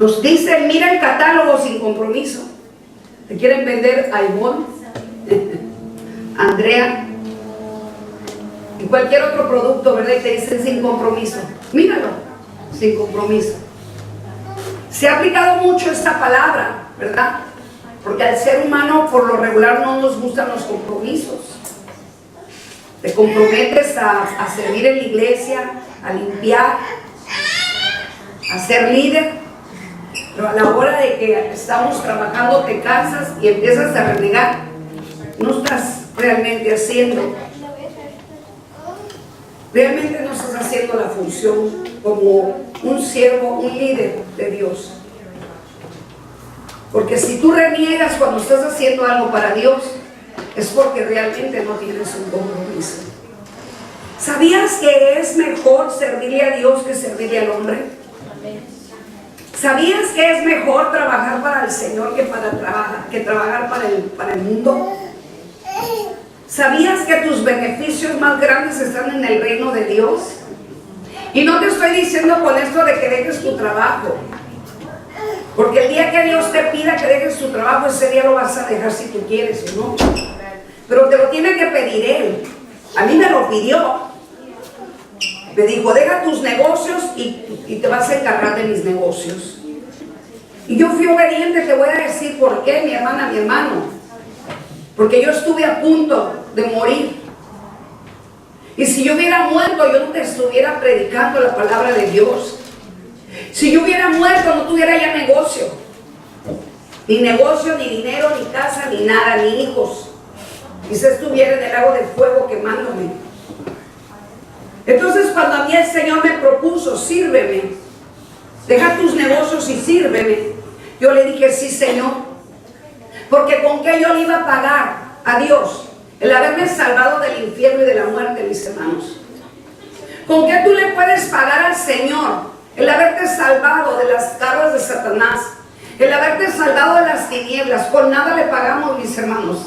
nos dicen, mira el catálogo sin compromiso. Te quieren vender a Ivonne, Andrea y cualquier otro producto, ¿verdad? Y te dicen sin compromiso. Míralo, sin compromiso. Se ha aplicado mucho esta palabra, ¿verdad? Porque al ser humano por lo regular no nos gustan los compromisos. Te comprometes a servir en la iglesia, a limpiar, a ser líder. Pero a la hora de que estamos trabajando te cansas y empiezas a renegar. No estás realmente haciendo. Realmente no estás haciendo la función como un siervo, un líder de Dios. Porque si tú reniegas cuando estás haciendo algo para Dios, es porque realmente no tienes un compromiso. ¿Sabías que es mejor servirle a Dios que servirle al hombre? ¿Sabías que es mejor trabajar para el Señor que trabajar para el mundo? ¿Sabías que tus beneficios más grandes están en el reino de Dios? Y no te estoy diciendo con esto de que dejes tu trabajo, porque el día que Dios te pida que dejes tu trabajo, ese día lo vas a dejar si tú quieres o no. Pero te lo tiene que pedir Él. A mí me lo pidió. Me dijo, deja tus negocios y te vas a encargar de mis negocios. Y yo fui obediente, te voy a decir por qué, mi hermana, mi hermano. Porque yo estuve a punto de morir. Y si yo hubiera muerto, yo no te estuviera predicando la palabra de Dios. Si yo hubiera muerto, no tuviera ya negocio. Ni negocio, ni dinero, ni casa, ni nada, ni hijos. Quizá estuviera en el lago de fuego quemándome. Entonces cuando a mí el Señor me propuso, sírveme, deja tus negocios y sírveme, Yo le dije, sí, Señor, porque con qué yo le iba a pagar a Dios el haberme salvado del infierno y de la muerte, mis hermanos. ¿Con qué tú le puedes pagar al Señor el haberte salvado de las garras de Satanás, el haberte salvado de las tinieblas? Con nada le pagamos, mis hermanos,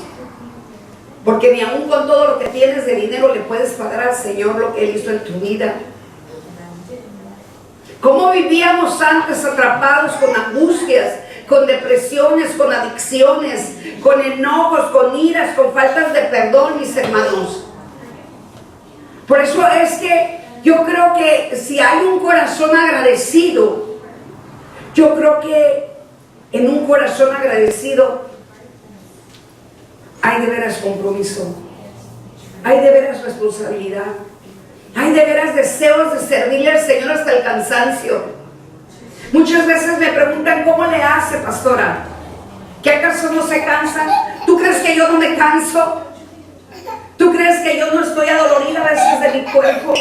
porque ni aún con todo lo que tienes de dinero le puedes pagar al Señor lo que Él hizo en tu vida. ¿Cómo vivíamos antes atrapados con angustias, con depresiones, con adicciones, con enojos, con iras, con faltas de perdón, mis hermanos? Por eso es que yo creo que si hay un corazón agradecido, yo creo que en un corazón agradecido hay de veras compromiso, hay de veras responsabilidad, hay de veras deseos de servirle al Señor hasta el cansancio. Muchas veces me preguntan, ¿cómo le hace, pastora? ¿Que acaso no se cansa? ¿Tú crees que yo no me canso? ¿Tú crees que yo no estoy adolorida a veces de mi cuerpo?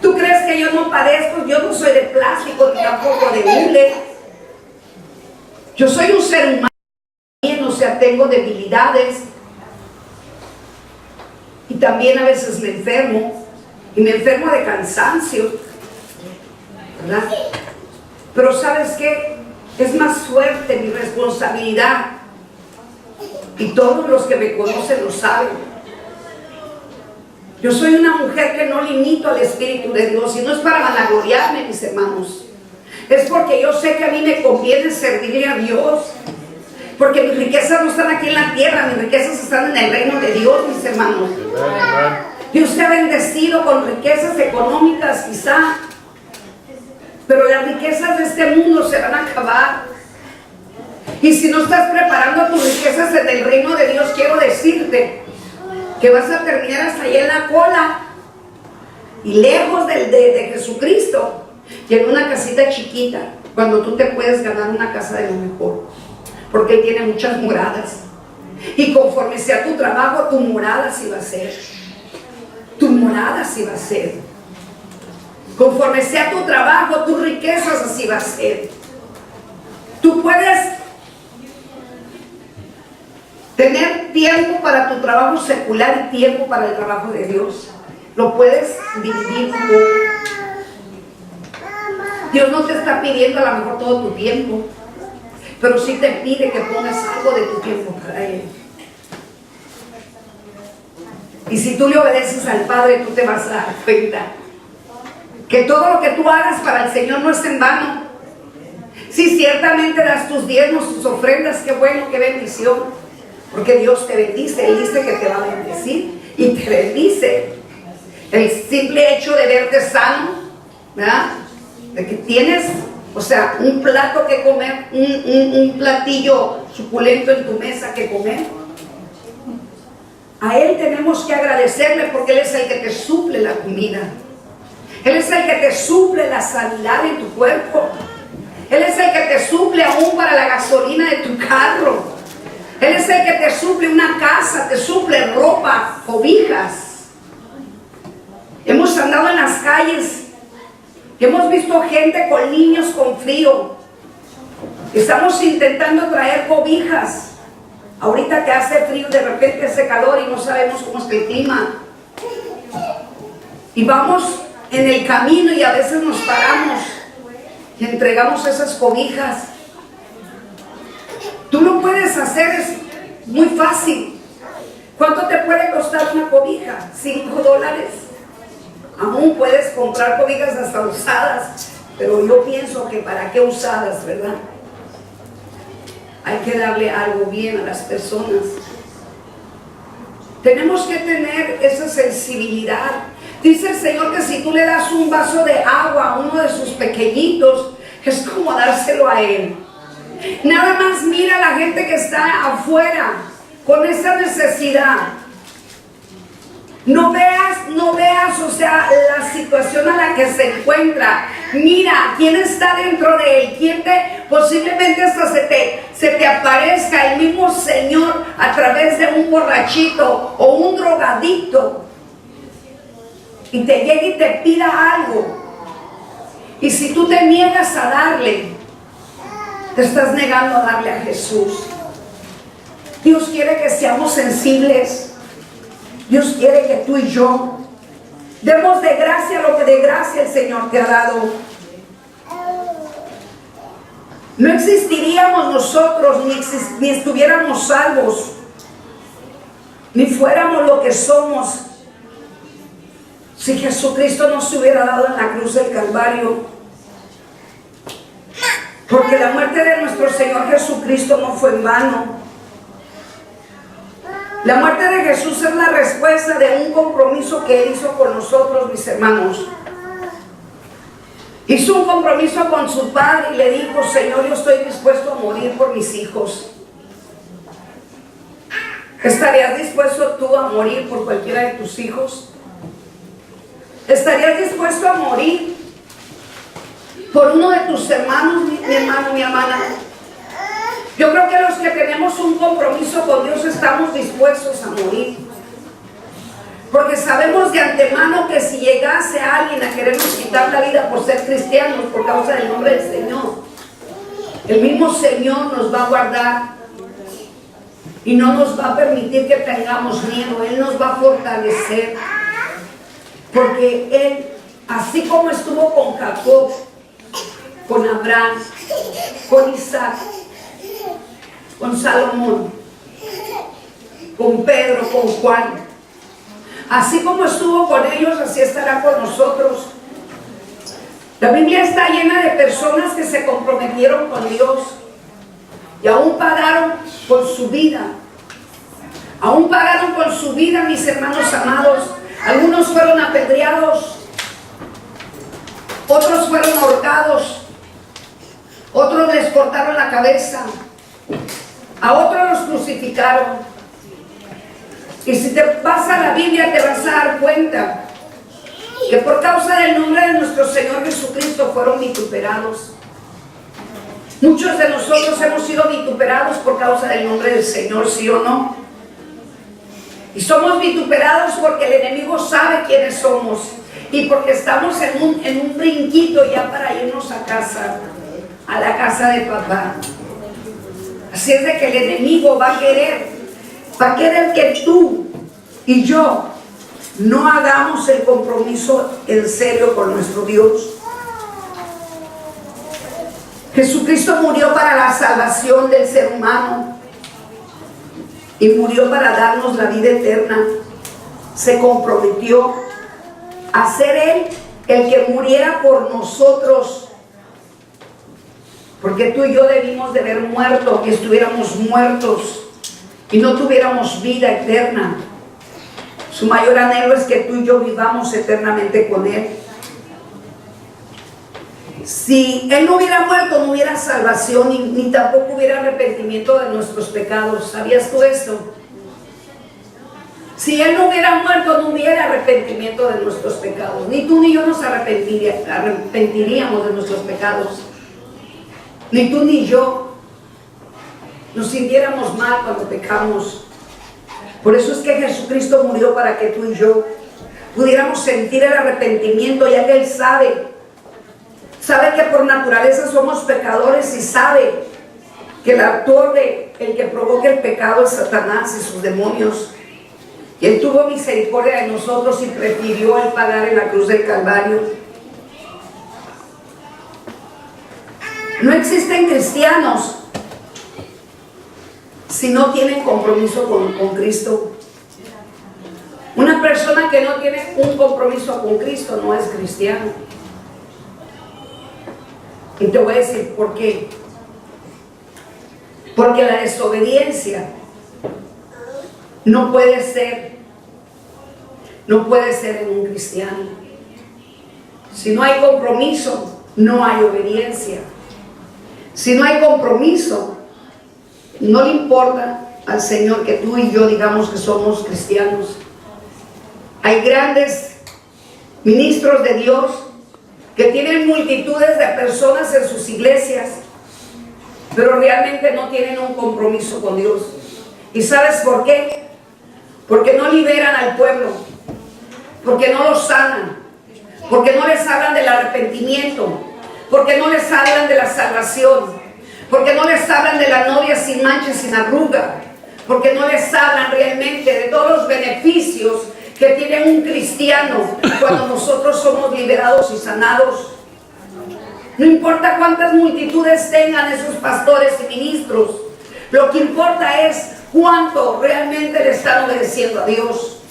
¿Tú crees que yo no padezco? Yo no soy de plástico ni tampoco de hule. Yo soy un ser humano, o sea, tengo debilidades. Y también a veces me enfermo. Y me enfermo de cansancio, ¿verdad? Pero ¿sabes qué? Es más fuerte mi responsabilidad. Y todos los que me conocen lo saben. Yo soy una mujer que no limito al Espíritu de Dios. Y no es para vanagloriarme, mis hermanos. Es porque yo sé que a mí me conviene servirle a Dios. Porque mis riquezas no están aquí en la tierra. Mis riquezas están en el reino de Dios, mis hermanos. Dios te ha bendecido con riquezas económicas quizá, pero las riquezas de este mundo se van a acabar. Y si no estás preparando tus riquezas en el reino de Dios, quiero decirte que vas a terminar hasta allá en la cola y lejos de Jesucristo, y en una casita chiquita, cuando tú te puedes ganar una casa de lo mejor, porque Él tiene muchas moradas. Y conforme sea tu trabajo, tu morada sí va a ser. Tu morada así va a ser. Conforme sea tu trabajo, tus riquezas así va a ser. Tú puedes tener tiempo para tu trabajo secular y tiempo para el trabajo de Dios. Lo puedes dividir un poco. Dios no te está pidiendo a lo mejor todo tu tiempo, pero sí te pide que pongas algo de tu tiempo para Él. Y si tú le obedeces al Padre, tú te vas a dar cuenta que todo lo que tú hagas para el Señor no es en vano. Si ciertamente das tus diezmos, tus ofrendas, qué bueno, qué bendición, porque Dios te bendice. Él dice que te va a bendecir y te bendice. El simple hecho de verte sano, ¿verdad? De que tienes, o sea, un plato que comer, un platillo suculento en tu mesa que comer. A Él tenemos que agradecerle porque Él es el que te suple la comida. Él es el que te suple la sanidad en tu cuerpo. Él es el que te suple aún para la gasolina de tu carro. Él es el que te suple una casa, te suple ropa, cobijas. Hemos andado en las calles, hemos visto gente con niños con frío. Estamos intentando traer cobijas. Ahorita que hace frío, de repente hace calor y no sabemos cómo está el clima. Y vamos en el camino y a veces nos paramos y entregamos esas cobijas. Tú lo puedes hacer, es muy fácil. ¿Cuánto te puede costar una cobija? $5. Aún puedes comprar cobijas hasta usadas, pero yo pienso que para qué usadas, ¿verdad? Hay que darle algo bien a las personas. Tenemos que tener esa sensibilidad. Dice el Señor que si tú le das un vaso de agua a uno de sus pequeñitos, es como dárselo a Él. Nada más mira a la gente que está afuera con esa necesidad. No veas, o sea, la situación a la que se encuentra. Mira quién está dentro de él, quién posiblemente hasta se te aparezca el mismo Señor a través de un borrachito o un drogadicto y te llegue y te pida algo. Y si tú te niegas a darle, Te estás negando a darle a Jesús. Dios quiere que seamos sensibles. Dios quiere que tú y yo demos de gracia lo que de gracia el Señor te ha dado. No existiríamos nosotros, ni estuviéramos salvos, ni fuéramos lo que somos, si Jesucristo no se hubiera dado en la cruz del Calvario. Porque la muerte de nuestro Señor Jesucristo no fue en vano. La muerte de Jesús es la respuesta de un compromiso que Él hizo con nosotros, mis hermanos. Hizo un compromiso con su Padre y le dijo: Señor, yo estoy dispuesto a morir por mis hijos. ¿Estarías dispuesto tú a morir por cualquiera de tus hijos? ¿Estarías dispuesto a morir por uno de tus hermanos, mi hermano, mi hermana? Yo creo que los que tenemos un compromiso con Dios estamos dispuestos a morir. Porque sabemos de antemano que si llegase alguien a querernos quitar la vida por ser cristianos, por causa del nombre del Señor, el mismo Señor nos va a guardar y no nos va a permitir que tengamos miedo. Él nos va a fortalecer. Porque Él, así como estuvo con Jacob, con Abraham, con Isaac, con Salomón, con Pedro, con Juan, así como estuvo con ellos, así estará con nosotros. La Biblia está llena de personas que se comprometieron con Dios y aún pagaron con su vida. Aún pagaron con su vida, mis hermanos amados. Algunos fueron apedreados, otros fueron ahorcados, otros les cortaron la cabeza, a otros los crucificaron. Y si te vas a la Biblia te vas a dar cuenta que por causa del nombre de nuestro Señor Jesucristo fueron vituperados. Muchos de nosotros hemos sido vituperados por causa del nombre del Señor, ¿sí o no? Y somos vituperados porque el enemigo sabe quiénes somos y porque estamos en un brinquito ya para irnos a casa, a la casa de papá. Así es de que el enemigo va a querer que tú y yo no hagamos el compromiso en serio con nuestro Dios. Jesucristo murió para la salvación del ser humano y murió para darnos la vida eterna. Se comprometió a ser Él el que muriera por nosotros, porque tú y yo debimos de haber muerto, que estuviéramos muertos y no tuviéramos vida eterna. Su mayor anhelo es que tú y yo vivamos eternamente con Él. Si Él no hubiera muerto, no hubiera salvación ni tampoco hubiera arrepentimiento de nuestros pecados. ¿Sabías tú esto? Si Él no hubiera muerto, no hubiera arrepentimiento de nuestros pecados. Ni tú ni yo nos arrepentiríamos de nuestros pecados. Ni tú ni yo nos sintiéramos mal cuando pecamos. Por eso es que Jesucristo murió para que tú y yo pudiéramos sentir el arrepentimiento, ya que Él sabe que por naturaleza somos pecadores y sabe que el autor el que provoca el pecado es Satanás y sus demonios. Y Él tuvo misericordia de nosotros y prefirió Él pagar en la cruz del Calvario. No existen cristianos si no tienen compromiso con Cristo. Una persona que no tiene un compromiso con Cristo no es cristiano. Y te voy a decir por qué. Porque la desobediencia no puede ser en un cristiano. Si no hay compromiso, no hay obediencia. Si no hay compromiso, no le importa al Señor que tú y yo digamos que somos cristianos. Hay grandes ministros de Dios que tienen multitudes de personas en sus iglesias, pero realmente no tienen un compromiso con Dios. ¿Y sabes por qué? Porque no liberan al pueblo, porque no los sanan, porque no les hablan del arrepentimiento, porque no les hablan de la salvación, porque no les hablan de la novia sin mancha, sin arruga, porque no les hablan realmente de todos los beneficios que tiene un cristiano cuando nosotros somos liberados y sanados. No importa cuántas multitudes tengan esos pastores y ministros, lo que importa es cuánto realmente le están obedeciendo a Dios,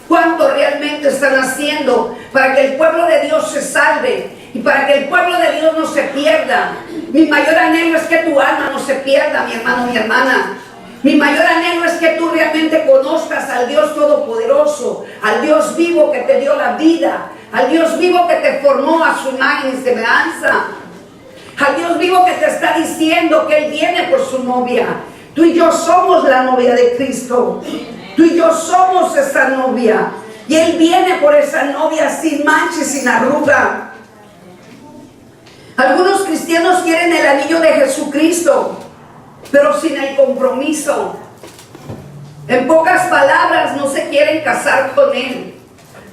cuánto realmente están haciendo para que el pueblo de Dios se salve y para que el pueblo de Dios no se pierda. Mi mayor anhelo es que tu alma no se pierda, mi hermano, mi hermana. Mi mayor anhelo es que tú realmente conozcas al Dios Todopoderoso, al Dios vivo que te dio la vida, al Dios vivo que te formó a su imagen y semejanza, al Dios vivo que te está diciendo que Él viene por su novia. Tú y yo somos la novia de Cristo. Tú y yo somos esa novia. Y Él viene por esa novia sin mancha y sin arruga. Algunos cristianos quieren el anillo de Jesucristo, pero sin el compromiso. En pocas palabras, no se quieren casar con Él,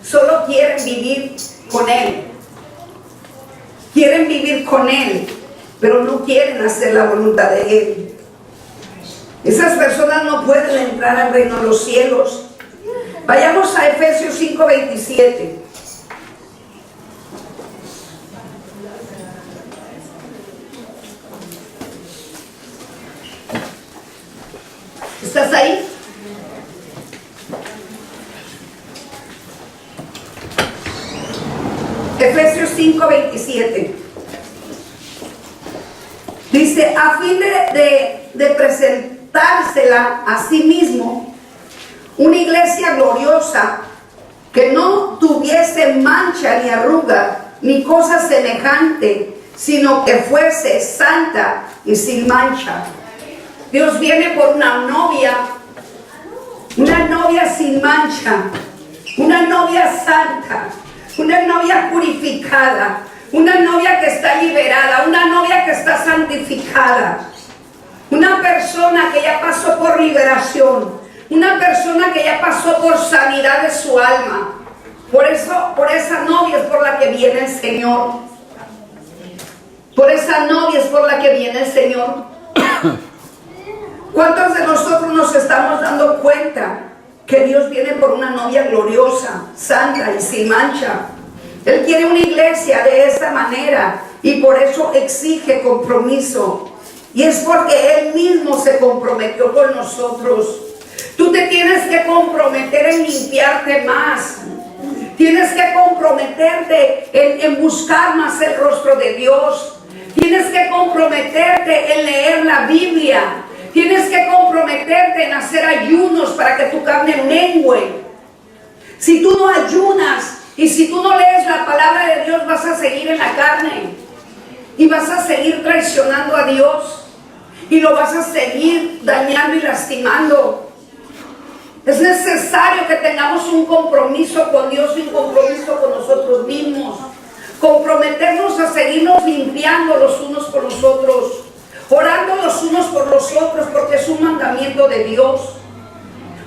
solo quieren vivir con Él. Quieren vivir con Él, pero no quieren hacer la voluntad de Él. Esas personas no pueden entrar al reino de los cielos. Vayamos a Efesios 5:27. ¿Estás ahí? Efesios 5:27. Dice, a fin de presentársela a sí mismo, una iglesia gloriosa, que no tuviese mancha ni arruga, ni cosa semejante, sino que fuese santa y sin mancha. Dios viene por una novia sin mancha, una novia santa, una novia purificada, una novia que está liberada, una novia que está santificada, una persona que ya pasó por liberación, una persona que ya pasó por sanidad de su alma. Por esa novia es por la que viene el Señor. Por esa novia es por la que viene el Señor. ¿Cuántos de nosotros nos estamos dando cuenta que Dios viene por una novia gloriosa, santa y sin mancha? Él quiere una iglesia de esa manera y por eso exige compromiso. Y es porque Él mismo se comprometió con nosotros. Tú te tienes que comprometer en limpiarte más. Tienes que comprometerte en buscar más el rostro de Dios. Tienes que comprometerte en leer la Biblia. Tienes que comprometerte en hacer ayunos para que tu carne mengue. Si tú no ayunas y si tú no lees la palabra de Dios, vas a seguir en la carne y vas a seguir traicionando a Dios y lo vas a seguir dañando y lastimando. Es necesario que tengamos un compromiso con Dios y un compromiso con nosotros mismos. Comprometernos a seguirnos limpiando los unos por los otros, orando los unos por los otros, porque es un mandamiento de Dios.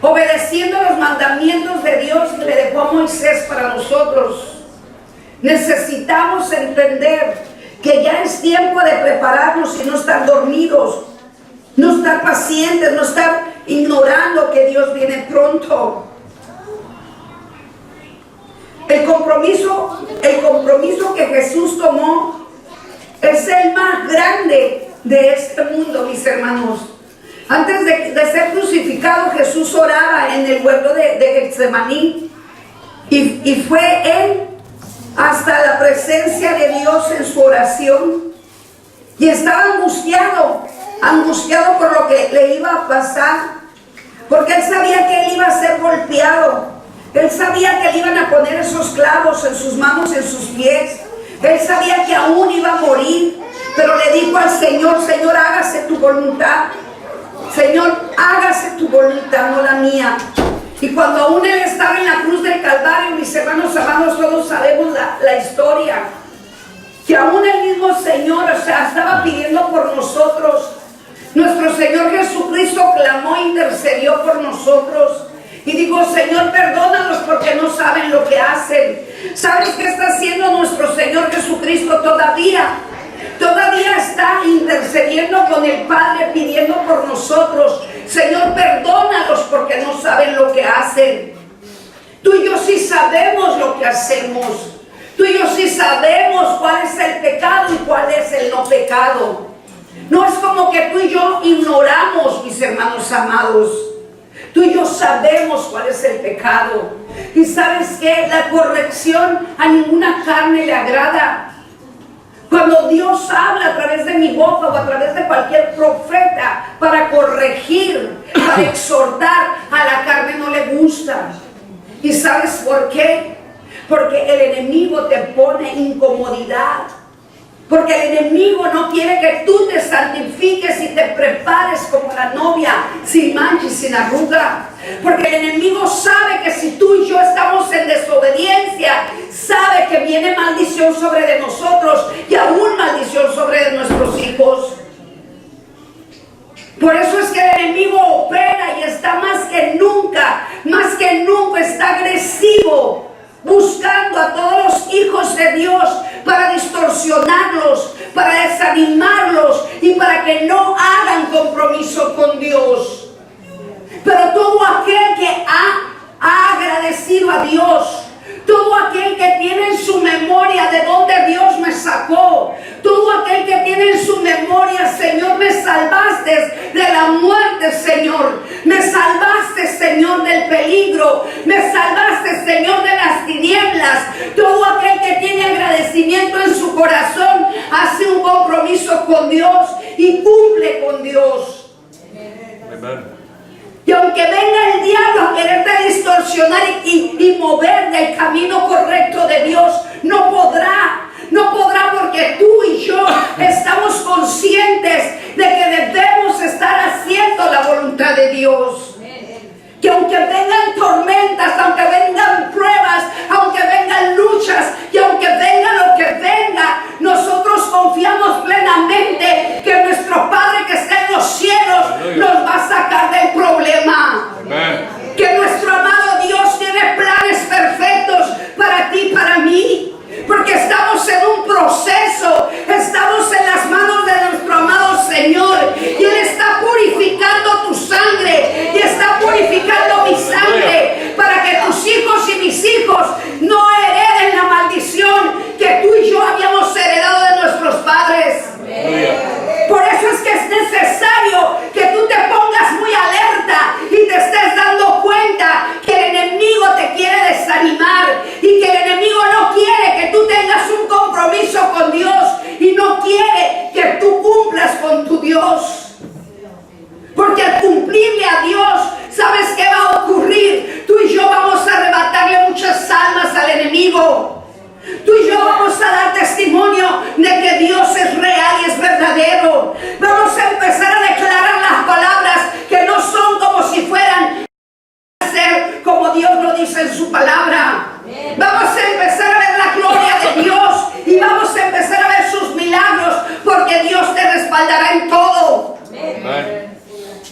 Obedeciendo los mandamientos de Dios que le dejó a Moisés para nosotros. Necesitamos entender que ya es tiempo de prepararnos y no estar dormidos, no estar pacientes, no estar ignorando que Dios viene pronto. El compromiso que Jesús tomó es el más grande de este mundo, mis hermanos. Antes de ser crucificado, Jesús oraba en el huerto de Getsemaní y fue Él hasta la presencia de Dios en su oración y estaba angustiado por lo que le iba a pasar, porque Él sabía que Él iba a ser golpeado. Él sabía que le iban a poner esos clavos en sus manos, en sus pies. Él sabía que aún iba a morir, pero le dijo al Señor: Señor, hágase tu voluntad. Señor, hágase tu voluntad, no la mía. Y cuando aún Él estaba en la cruz del Calvario, mis hermanos amados, todos sabemos la historia, que aún el mismo Señor, estaba pidiendo por nosotros. Nuestro Señor Jesucristo clamó e intercedió por nosotros. Y digo: Señor, perdónalos porque no saben lo que hacen. ¿Sabes qué está haciendo nuestro Señor Jesucristo todavía? Todavía está intercediendo intercediendo con el Padre, pidiendo por nosotros. Señor, perdónalos porque no saben lo que hacen. Tú y yo sí sabemos lo que hacemos. Tú y yo sí sabemos cuál es el pecado y cuál es el no pecado. No es como que tú y yo ignoramos, mis hermanos amados. Tú y yo sabemos cuál es el pecado. Y sabes que la corrección a ninguna carne le agrada. Cuando Dios habla a través de mi boca o a través de cualquier profeta para corregir, para exhortar, a la carne no le gusta. ¿Y sabes por qué? Porque el enemigo te pone incomodidad. Porque el enemigo no quiere que tú te santifiques y te prepares como la novia, sin mancha y sin arruga. Porque el enemigo sabe que si tú y yo estamos en desobediencia, sabe que viene maldición sobre de nosotros y aún maldición sobre de nuestros hijos. Por eso es que el enemigo opera y está más que nunca está agresivo, buscando a todos los hijos de Dios para distorsionarlos, para desanimarlos y para que no hagan compromiso con Dios. Pero todo aquel que ha agradecido a Dios, todo aquel que tiene en su memoria de dónde Dios me sacó, todo aquel que tiene en su memoria, Señor, me salvaste de la muerte, Señor, me salvaste, Señor, del peligro, me salvaste, Señor, de las tinieblas. Todo aquel que tiene agradecimiento en su corazón hace un compromiso con Dios y cumple con Dios. Amén. Y aunque venga el diablo a quererte distorsionar y mover del camino correcto de Dios, no podrá porque tú y yo estamos conscientes de que debemos estar haciendo la voluntad de Dios. Que aunque vengan tormentas, aunque vengan pruebas, aunque vengan luchas y aunque venga lo que venga, nosotros confiamos plenamente que nuestro Padre que está en los cielos nos va a sacar del problema. Amén. Que nuestro amado Dios tiene planes perfectos para ti y para mí. Porque estamos en un proceso, estamos en las manos de nuestro amado Señor y Él está purificando tu sangre y está purificando mi sangre para que tus hijos y mis hijos no hereden la maldición que tú y yo habíamos heredado de nuestros padres. Por eso es que es necesario que tú te pongas muy alerta y te estés dando cuenta que el enemigo te quiere desanimar y que el enemigo no quiere que tú tengas un compromiso con Dios y no quiere que tú cumplas con tu Dios. Porque al cumplirle a Dios, ¿sabes qué va a ocurrir? Tú y yo vamos a arrebatarle muchas almas al enemigo. Tú y yo vamos a dar testimonio de que Dios es real y es verdadero. Vamos a empezar a declarar las palabras que no son como si fueran a ser como Dios lo dice en su palabra. Vamos a empezar a ver la gloria de Dios y vamos a empezar a ver sus milagros porque Dios te respaldará en todo.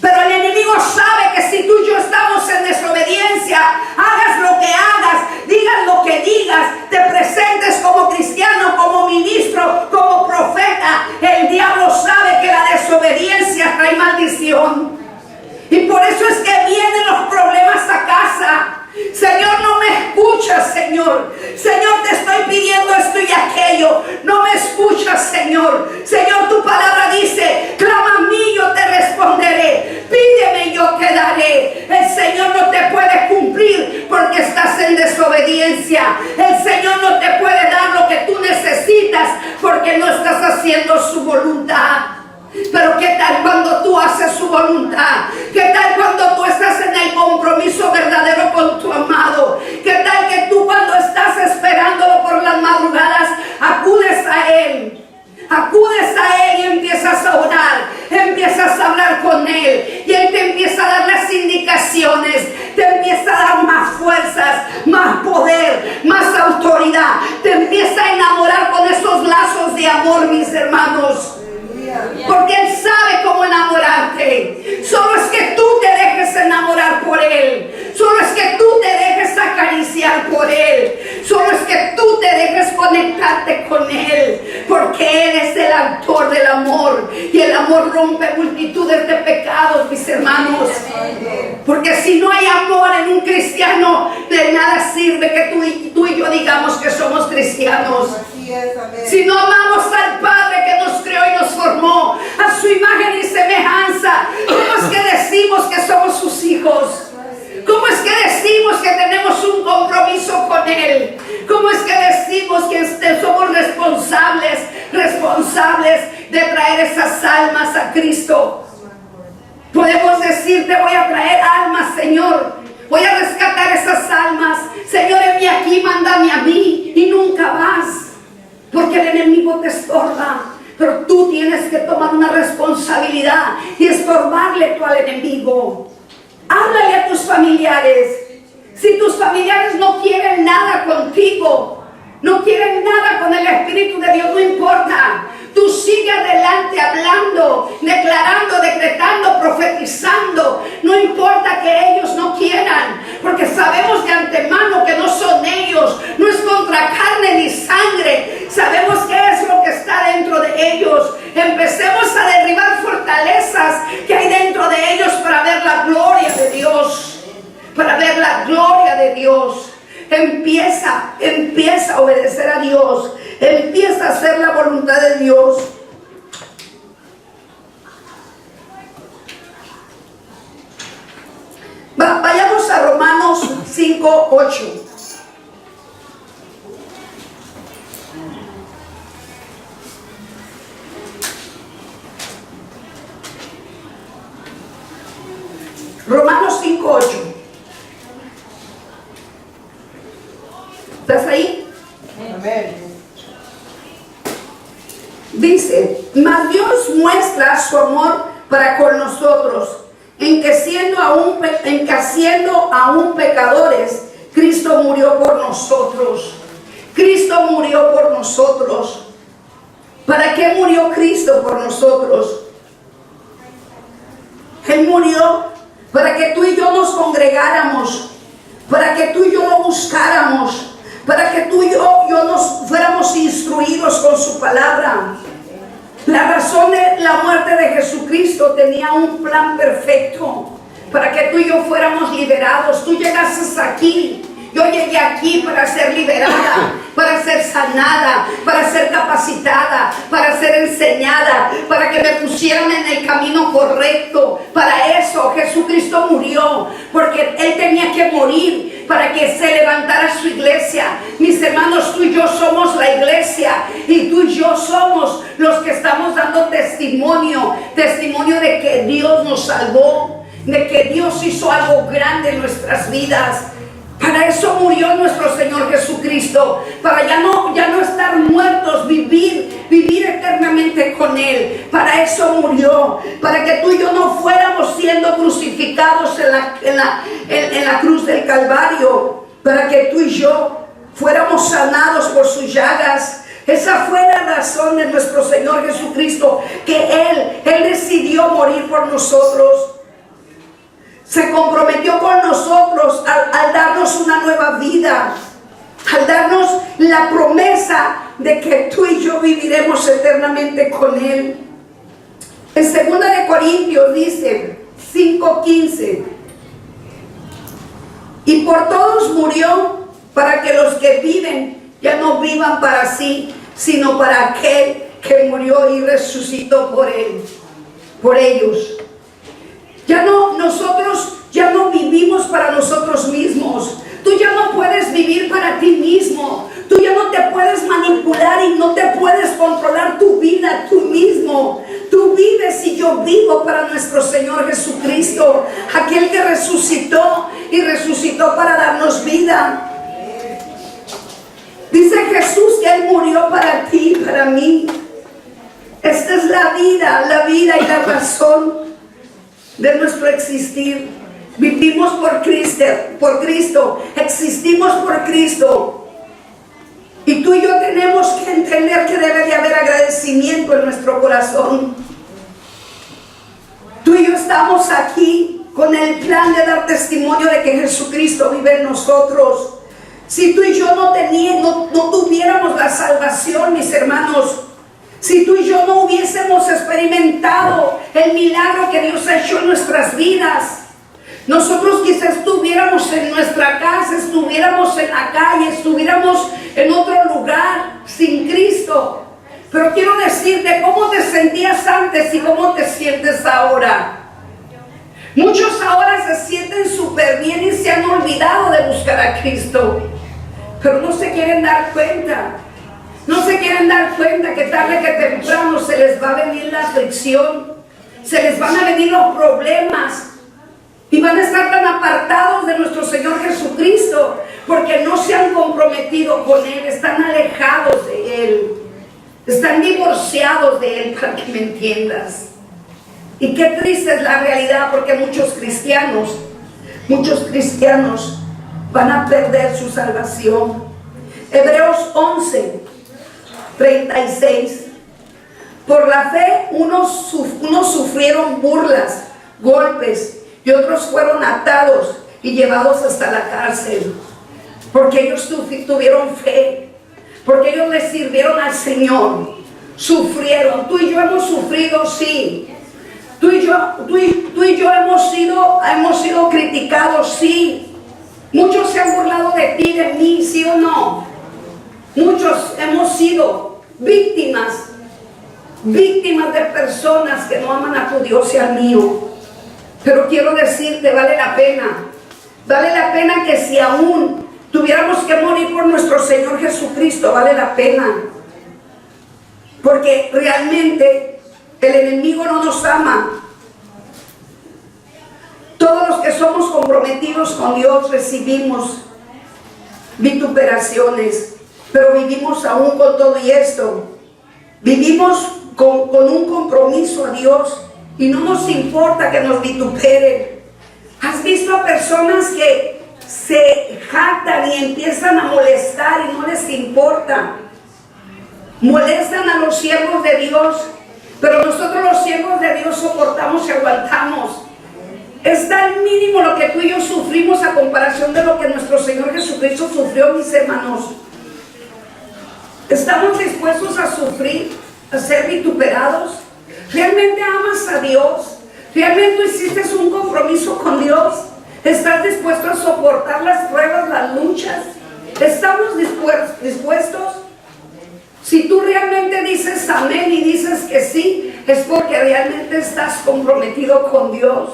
Pero el enemigo sabe que si tú y yo estamos en desobediencia, hagas lo que hagas, digas lo que digas, te presentes como cristiano, como ministro, como profeta, el diablo sabe que la desobediencia trae maldición. Y por eso es que vienen los problemas a casa. Señor, no me escuchas, Señor. Señor, te estoy pidiendo esto y aquello. No me escuchas, Señor. Señor, tu palabra dice, clama a mí, yo te responderé. Pídeme y yo te daré. El Señor no te puede cumplir porque estás en desobediencia. El Señor no te puede dar lo que tú necesitas porque no estás haciendo su voluntad. Pero ¿qué tal cuando tú haces su voluntad? ¿Qué tal cuando tú estás en el compromiso verdadero con tu amado? ¿Qué tal que tú cuando estás esperándolo por las madrugadas acudes a Él? Acudes a Él y empiezas a orar, empiezas a hablar con Él y Él te empieza a dar las indicaciones, te empieza a dar más fuerzas, más poder, más autoridad, te empieza a enamorar con esos lazos de amor, mis hermanos. Porque Él sabe cómo enamorarte. Solo es que tú te dejes enamorar por Él. Solo es que tú te dejes acariciar por Él. Solo es que tú te dejes conectarte con Él. Porque Él es el autor del amor. Y el amor rompe multitudes de pecados, mis hermanos. Porque si no hay amor en un cristiano, de nada sirve que tú y yo digamos que somos cristianos. Si no amamos al Padre que nos creó y nos formó a su imagen y semejanza, ¿cómo es que decimos que somos sus hijos? ¿Cómo es que decimos que tenemos un compromiso con Él? ¿Cómo es que decimos que somos responsables de traer esas almas a Cristo? Podemos decir, te voy a traer almas, Señor. Voy a rescatar esas almas. Señor, envíame aquí, mándame a mí. Y nunca vas. Porque el enemigo te estorba. Pero tú tienes que tomar una responsabilidad y estorbarle tú al enemigo. Háblale a tus familiares. Si tus familiares no quieren nada contigo, no quieren nada con el Espíritu de Dios, no importa. Tú sigue adelante hablando, declarando, decretando, profetizando. No importa que ellos no quieran, porque sabemos de antemano que no son ellos. No es contra carne ni sangre. Sabemos qué es lo que está dentro de ellos. Empecemos a derribar fortalezas que hay dentro de ellos para ver la gloria de Dios. Para ver la gloria de Dios. Empieza a obedecer a Dios. Empieza a hacer la voluntad de Dios. Vayamos a Romanos 5:8. Romanos 5:8. ¿Estás ahí? Amén. Dice, mas Dios muestra su amor para con nosotros, en que siendo aún pecadores, Cristo murió por nosotros. Cristo murió por nosotros. ¿Para qué murió Cristo por nosotros? Él murió para que tú y yo nos congregáramos, para que tú y yo lo buscáramos, para que tú y yo nos fuéramos instruidos con su palabra. La razón de la muerte de Jesucristo tenía un plan perfecto para que tú y yo fuéramos liberados. Tú llegaste aquí. Yo llegué aquí para ser liberada, para ser sanada, para ser capacitada, para ser enseñada, para que me pusieran en el camino correcto. Para eso Jesucristo murió, porque Él tenía que morir para que se levantara su iglesia. Mis hermanos, tú y yo somos la iglesia, y tú y yo somos los que estamos dando testimonio de que Dios nos salvó, de que Dios hizo algo grande en nuestras vidas. Para eso murió nuestro Señor Jesucristo, para ya no estar muertos, vivir eternamente con Él. Para eso murió, para que tú y yo no fuéramos siendo crucificados en la cruz del Calvario, para que tú y yo fuéramos sanados por sus llagas. Esa fue la razón de nuestro Señor Jesucristo, que Él decidió morir por nosotros. Se comprometió con nosotros al darnos una nueva vida, al darnos la promesa de que tú y yo viviremos eternamente con Él. En 2 de Corintios dice 5:15, y por todos murió, para que los que viven ya no vivan para sí, sino para aquel que murió y resucitó por ellos. Nosotros ya no vivimos para nosotros mismos. Tú ya no puedes vivir para ti mismo. Tú ya no te puedes manipular y no te puedes controlar tu vida tú mismo. Tú vives y yo vivo para nuestro Señor Jesucristo, aquel que resucitó y resucitó para darnos vida. Dice Jesús que Él murió para ti y para mí. Esta es la vida y la razón de nuestro existir. Vivimos por Cristo, existimos por Cristo. Y tú y yo tenemos que entender que debe de haber agradecimiento en nuestro corazón. Tú y yo estamos aquí con el plan de dar testimonio de que Jesucristo vive en nosotros. Si tú y yo no tuviéramos la salvación, mis hermanos, si tú y yo no hubiésemos experimentado el milagro que Dios ha hecho en nuestras vidas, nosotros quizás estuviéramos en nuestra casa, estuviéramos en la calle, estuviéramos en otro lugar sin Cristo. Pero quiero decirte cómo te sentías antes y cómo te sientes ahora. Muchos ahora se sienten súper bien y se han olvidado de buscar a Cristo, pero no se quieren dar cuenta. No se quieren dar cuenta que tarde que temprano se les va a venir la aflicción, se les van a venir los problemas y van a estar tan apartados de nuestro Señor Jesucristo porque no se han comprometido con Él, están alejados de Él, están divorciados de Él, para que me entiendas. Y qué triste es la realidad, porque muchos cristianos van a perder su salvación. Hebreos 11:36. Por la fe unos sufrieron burlas, golpes, y otros fueron atados y llevados hasta la cárcel, porque ellos tuvieron fe, porque ellos le sirvieron al Señor, sufrieron. Tú y yo hemos sufrido, sí. Tú y yo hemos sido criticados, sí. Muchos se han burlado de ti, de mí, sí o no. Muchos hemos sido víctimas de personas que no aman a tu Dios y al mío. Pero quiero decirte, vale la pena que si aún tuviéramos que morir por nuestro Señor Jesucristo, vale la pena. Porque realmente el enemigo no nos ama. Todos los que somos comprometidos con Dios recibimos vituperaciones, pero vivimos aún con todo y esto. Vivimos con un compromiso a Dios y no nos importa que nos vituperen. ¿Has visto a personas que se jactan y empiezan a molestar y no les importa? Molestan a los siervos de Dios, pero nosotros los siervos de Dios soportamos y aguantamos. Es tan mínimo lo que tú y yo sufrimos a comparación de lo que nuestro Señor Jesucristo sufrió, mis hermanos. ¿Estamos dispuestos a sufrir, a ser vituperados? ¿Realmente amas a Dios? ¿Realmente hiciste un compromiso con Dios? ¿Estás dispuesto a soportar las pruebas, las luchas? ¿Estamos dispuestos? Si tú realmente dices amén y dices que sí, es porque realmente estás comprometido con Dios.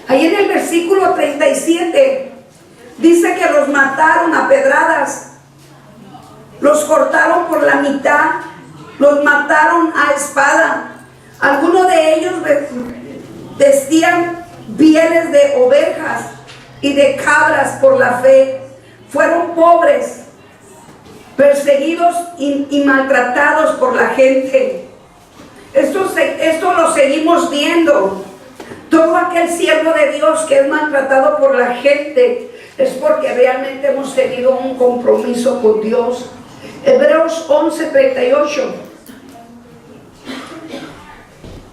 Ahí en el versículo 37 dice que los mataron a pedradas, los cortaron por la mitad, los mataron a espada. Algunos de ellos vestían pieles de ovejas y de cabras por la fe. Fueron pobres, perseguidos y maltratados por la gente. Esto lo seguimos viendo. Todo aquel siervo de Dios que es maltratado por la gente es porque realmente hemos tenido un compromiso con Dios. Hebreos 11:38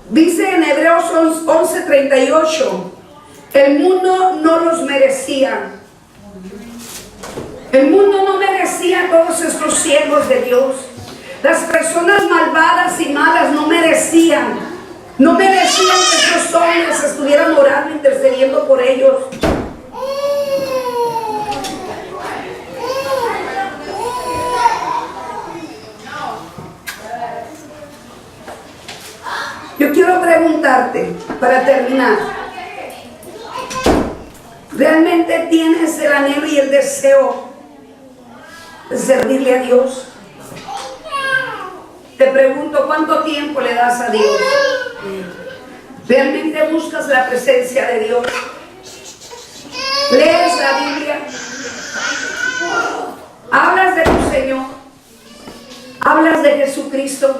dice en Hebreos 11:38: el mundo no los merecía. El mundo no merecía a todos estos siervos de Dios. Las personas malvadas y malas no merecían que estos hombres estuvieran orando, intercediendo por ellos. Yo quiero preguntarte, para terminar, ¿realmente tienes el anhelo y el deseo de servirle a Dios? Te pregunto, ¿cuánto tiempo le das a Dios? ¿Realmente buscas la presencia de Dios? ¿Lees la Biblia? ¿Hablas de tu Señor? ¿Hablas de Jesucristo?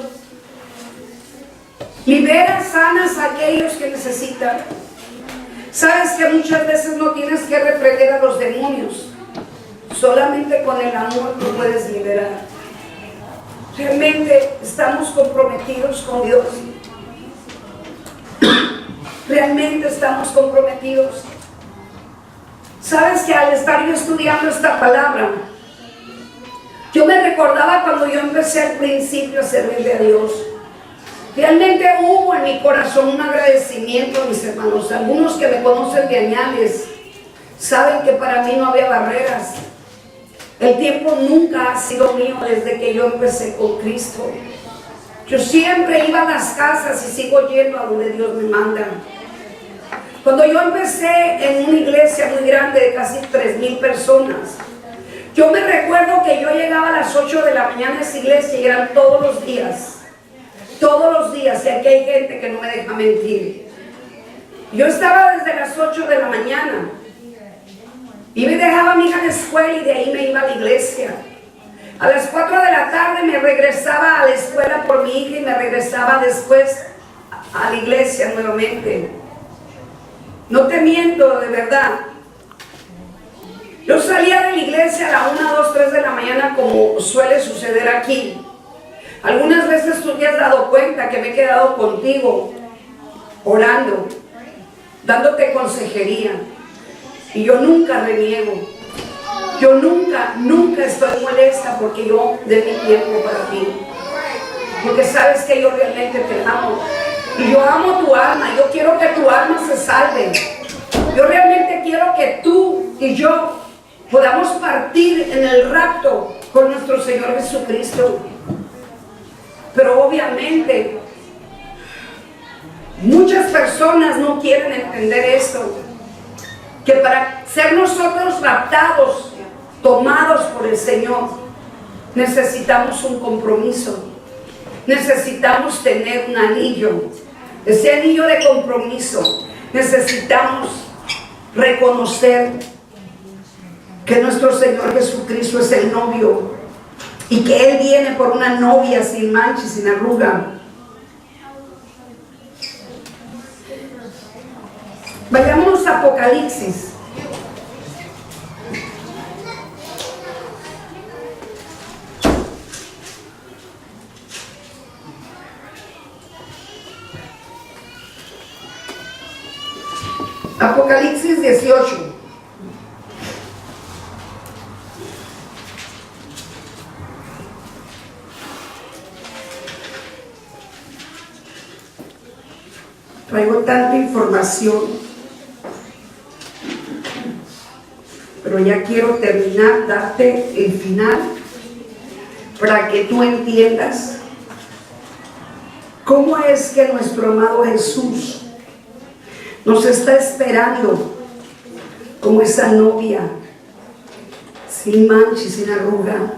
¿Liberas, sanas a aquellos que necesitan? Sabes que muchas veces no tienes que reprender a los demonios. Solamente con el amor tú puedes liberar. ¿Realmente estamos comprometidos con Dios? realmente estamos comprometidos? Sabes que al estar yo estudiando esta palabra, yo me recordaba cuando yo empecé al principio a servirle a Dios. Realmente hubo en mi corazón un agradecimiento, mis hermanos. Algunos que me conocen de añales saben que para mí no había barreras. El tiempo nunca ha sido mío desde que yo empecé con Cristo. Yo siempre iba a las casas y sigo yendo a donde Dios me manda. Cuando yo empecé en una iglesia muy grande de casi 3,000 personas, yo me recuerdo que yo llegaba a las 8 de la mañana a esa iglesia y eran todos los días, y aquí hay gente que no me deja mentir. Yo estaba desde las 8 de la mañana y me dejaba a mi hija en la escuela y de ahí me iba a la iglesia. A las 4 de la tarde me regresaba a la escuela por mi hija y me regresaba después a la iglesia nuevamente. No te miento, de verdad. Yo salía de la iglesia a la 1, 2, 3 de la mañana como suele suceder aquí. Algunas veces tú te has dado cuenta que me he quedado contigo orando, dándote consejería. Y yo nunca reniego. Yo nunca estoy molesta porque yo dé mi tiempo para ti. Porque sabes que yo realmente te amo. Y yo amo tu alma. Yo quiero que tu alma se salve. Yo realmente quiero que tú y yo podamos partir en el rapto con nuestro Señor Jesucristo. Pero obviamente muchas personas no quieren entender esto. Que para ser nosotros raptados, tomados por el Señor, necesitamos un compromiso. Necesitamos tener un anillo. Ese anillo de compromiso. Necesitamos reconocer que nuestro Señor Jesucristo es el novio y que Él viene por una novia sin mancha y sin arruga. Vayámonos a Apocalipsis. Apocalipsis 18. Traigo tanta información, pero ya quiero terminar, darte el final para que tú entiendas cómo es que nuestro amado Jesús nos está esperando como esa novia sin mancha y sin arruga.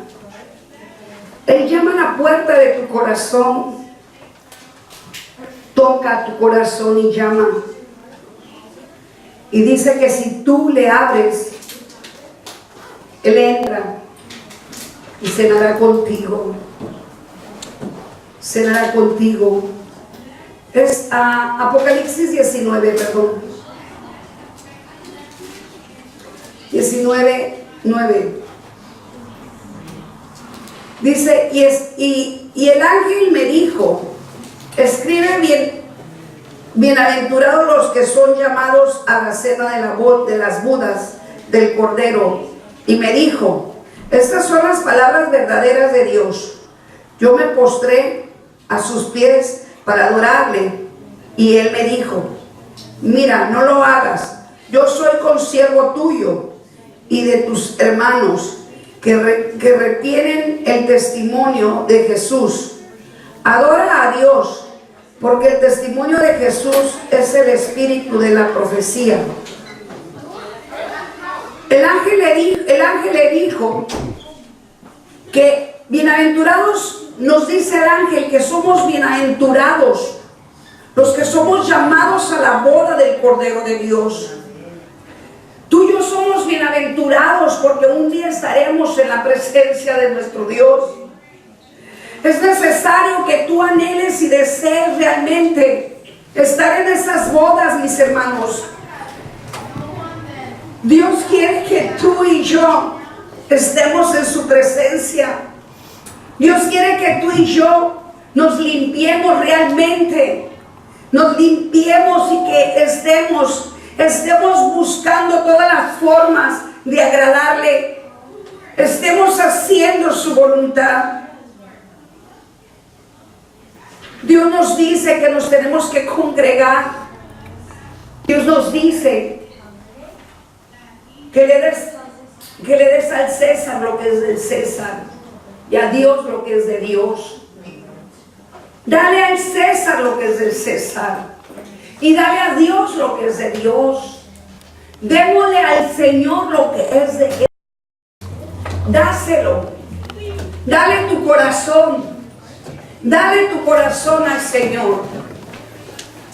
Él llama a la puerta de tu corazón, toca tu corazón y llama. Y dice que si tú le abres, Él entra y cenará contigo. Cenará contigo. Es Apocalipsis 19, perdón. 19:9. Dice, y el ángel me dijo, escribe bienaventurados los que son llamados a la cena de las bodas del Cordero. Y me dijo, estas son las palabras verdaderas de Dios. Yo me postré a sus pies para adorarle. Y él me dijo, mira, no lo hagas. Yo soy consiervo tuyo y de tus hermanos que retienen el testimonio de Jesús. Adora a Dios, porque el testimonio de Jesús es el espíritu de la profecía. El ángel le dijo que bienaventurados, nos dice el ángel que somos bienaventurados los que somos llamados a la boda del Cordero de Dios. Tú y yo somos bienaventurados porque un día estaremos en la presencia de nuestro Dios. Es necesario que tú anheles y desees realmente estar en esas bodas, mis hermanos. Dios quiere que tú y yo estemos en su presencia. Dios quiere que tú y yo nos limpiemos realmente nos limpiemos y que estemos buscando todas las formas de agradarle, estemos haciendo su voluntad. Dios nos dice que nos tenemos que congregar. Dios nos dice que le des al César lo que es del César y a Dios lo que es de Dios. Dale al César lo que es del César y dale a Dios lo que es de Dios. Démosle al Señor lo que es de Él. Dáselo. Dale tu corazón. Dale tu corazón al Señor.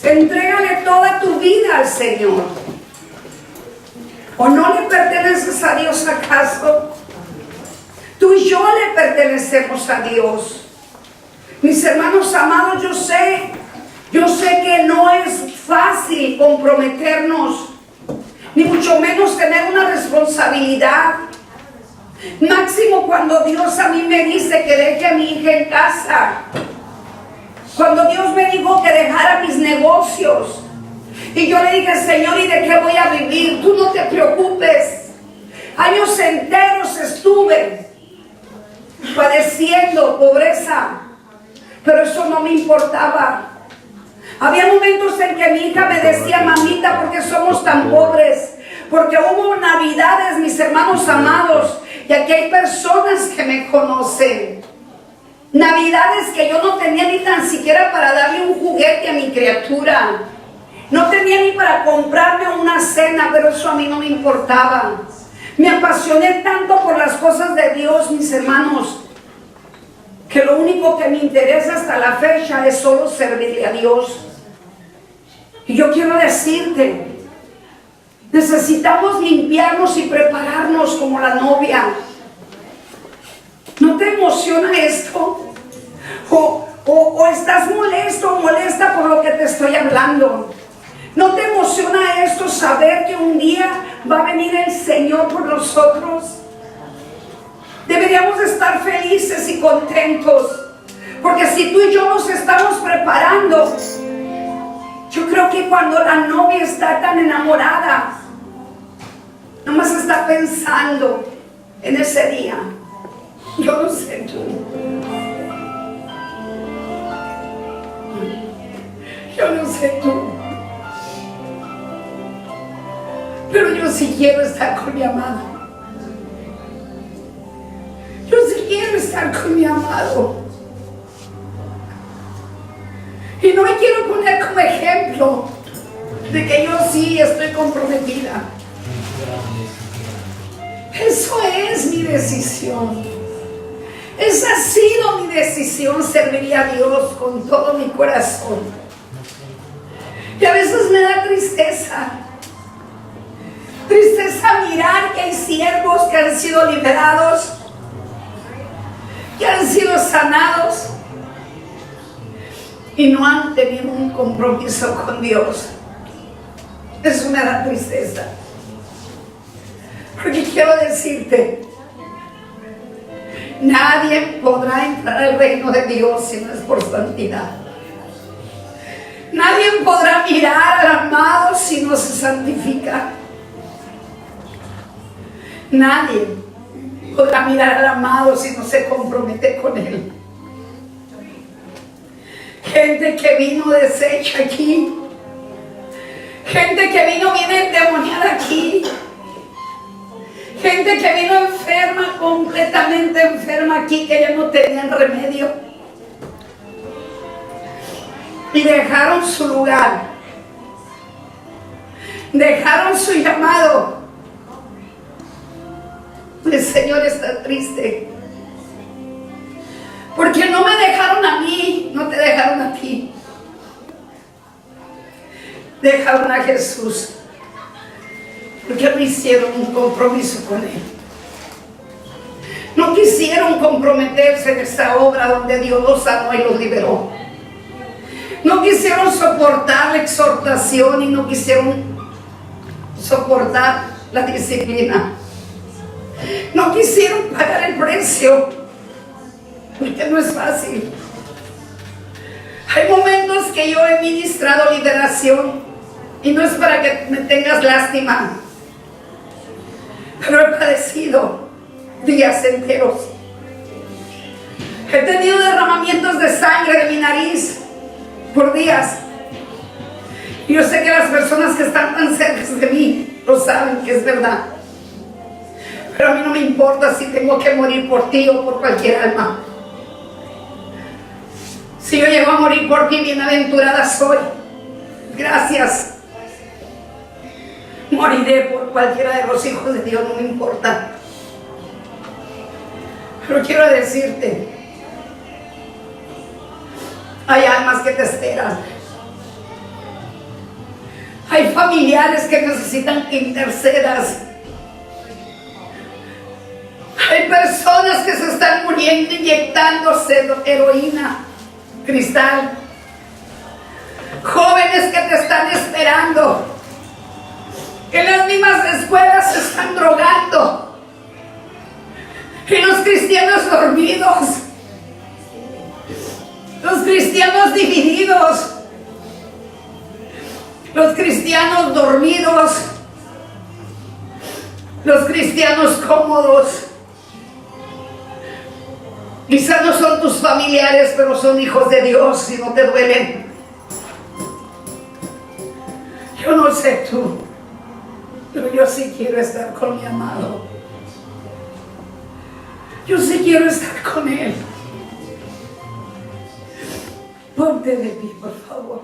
Entrégale toda tu vida al Señor. ¿O no le perteneces a Dios acaso? Tú y yo le pertenecemos a Dios. Mis hermanos amados, yo sé que no es fácil comprometernos, ni mucho menos tener una responsabilidad. Máximo cuando Dios a mí me dice que deje a mi hija en casa. Cuando Dios me dijo que dejara mis negocios. Y yo le dije, Señor, ¿y de qué voy a vivir? Tú no te preocupes. Años enteros estuve padeciendo pobreza, pero eso no me importaba. Había momentos en que mi hija me decía, mamita, ¿por qué somos tan pobres? Porque hubo navidades, mis hermanos amados, y aquí hay personas que me conocen. Navidades que yo no tenía ni tan siquiera para darle un juguete a mi criatura. No tenía ni para comprarme una cena, pero eso a mí no me importaba. Me apasioné tanto por las cosas de Dios, mis hermanos, que lo único que me interesa hasta la fecha es solo servirle a Dios. Y yo quiero decirte, necesitamos limpiarnos y prepararnos como la novia. ¿No te emociona esto? ¿O estás molesto o molesta por lo que te estoy hablando? ¿No te emociona esto, saber que un día va a venir el Señor por nosotros? Deberíamos estar felices y contentos, porque si tú y yo nos estamos preparando, yo creo que cuando la novia está tan enamorada, nomás está pensando en ese día. Yo no sé tú. Yo no sé tú. Pero yo sí quiero estar con mi amado. Yo sí quiero estar con mi amado. Y no me quiero poner como ejemplo de que yo sí estoy comprometida. Eso es mi decisión. Esa ha sido mi decisión, servir a Dios con todo mi corazón. Y a veces me da tristeza. Tristeza mirar que hay siervos que han sido liberados, que han sido sanados y no han tenido un compromiso con Dios. Eso me da tristeza. Porque quiero decirte, nadie podrá entrar al reino de Dios si no es por santidad. Nadie podrá mirar al amado si no se santifica. Nadie podrá mirar al amado si no se compromete con él. Gente que vino deshecha aquí. Gente que vino bien endemoniada aquí. Gente que vino enferma, completamente enferma aquí, que ya no tenían remedio. Y dejaron su lugar. Dejaron su llamado. El Señor está triste. Porque no me dejaron a mí, no te dejaron a ti. Dejaron a Jesús. Porque no hicieron un compromiso con Él. No quisieron comprometerse en esta obra donde Dios los sanó y los liberó. No quisieron soportar la exhortación y no quisieron soportar la disciplina. No quisieron pagar el precio, porque no es fácil. Hay momentos que que yo he ministrado liberación, y no es para que me tengas lástima, pero he padecido días enteros. He tenido derramamientos de sangre de mi nariz por días. Y yo sé que las personas que están tan cerca de mí lo saben que es verdad. Pero a mí no me importa si tengo que morir por ti o por cualquier alma. Si yo llego a morir por ti, bienaventurada soy. Gracias. Moriré por cualquiera de los hijos de Dios, no me importa. Pero quiero decirte, hay almas que te esperan. Hay familiares que necesitan que intercedas. Hay personas que se están muriendo inyectándose heroína, cristal. Jóvenes que te están esperando. En las mismas escuelas se están drogando. Y los cristianos dormidos. Los cristianos divididos. Los cristianos dormidos. Los cristianos cómodos. Quizás no son tus familiares, pero son hijos de Dios y no te duelen. Yo no sé tú, pero yo sí quiero estar con mi amado. Yo sí quiero estar con Él. Ponte de pie, por favor.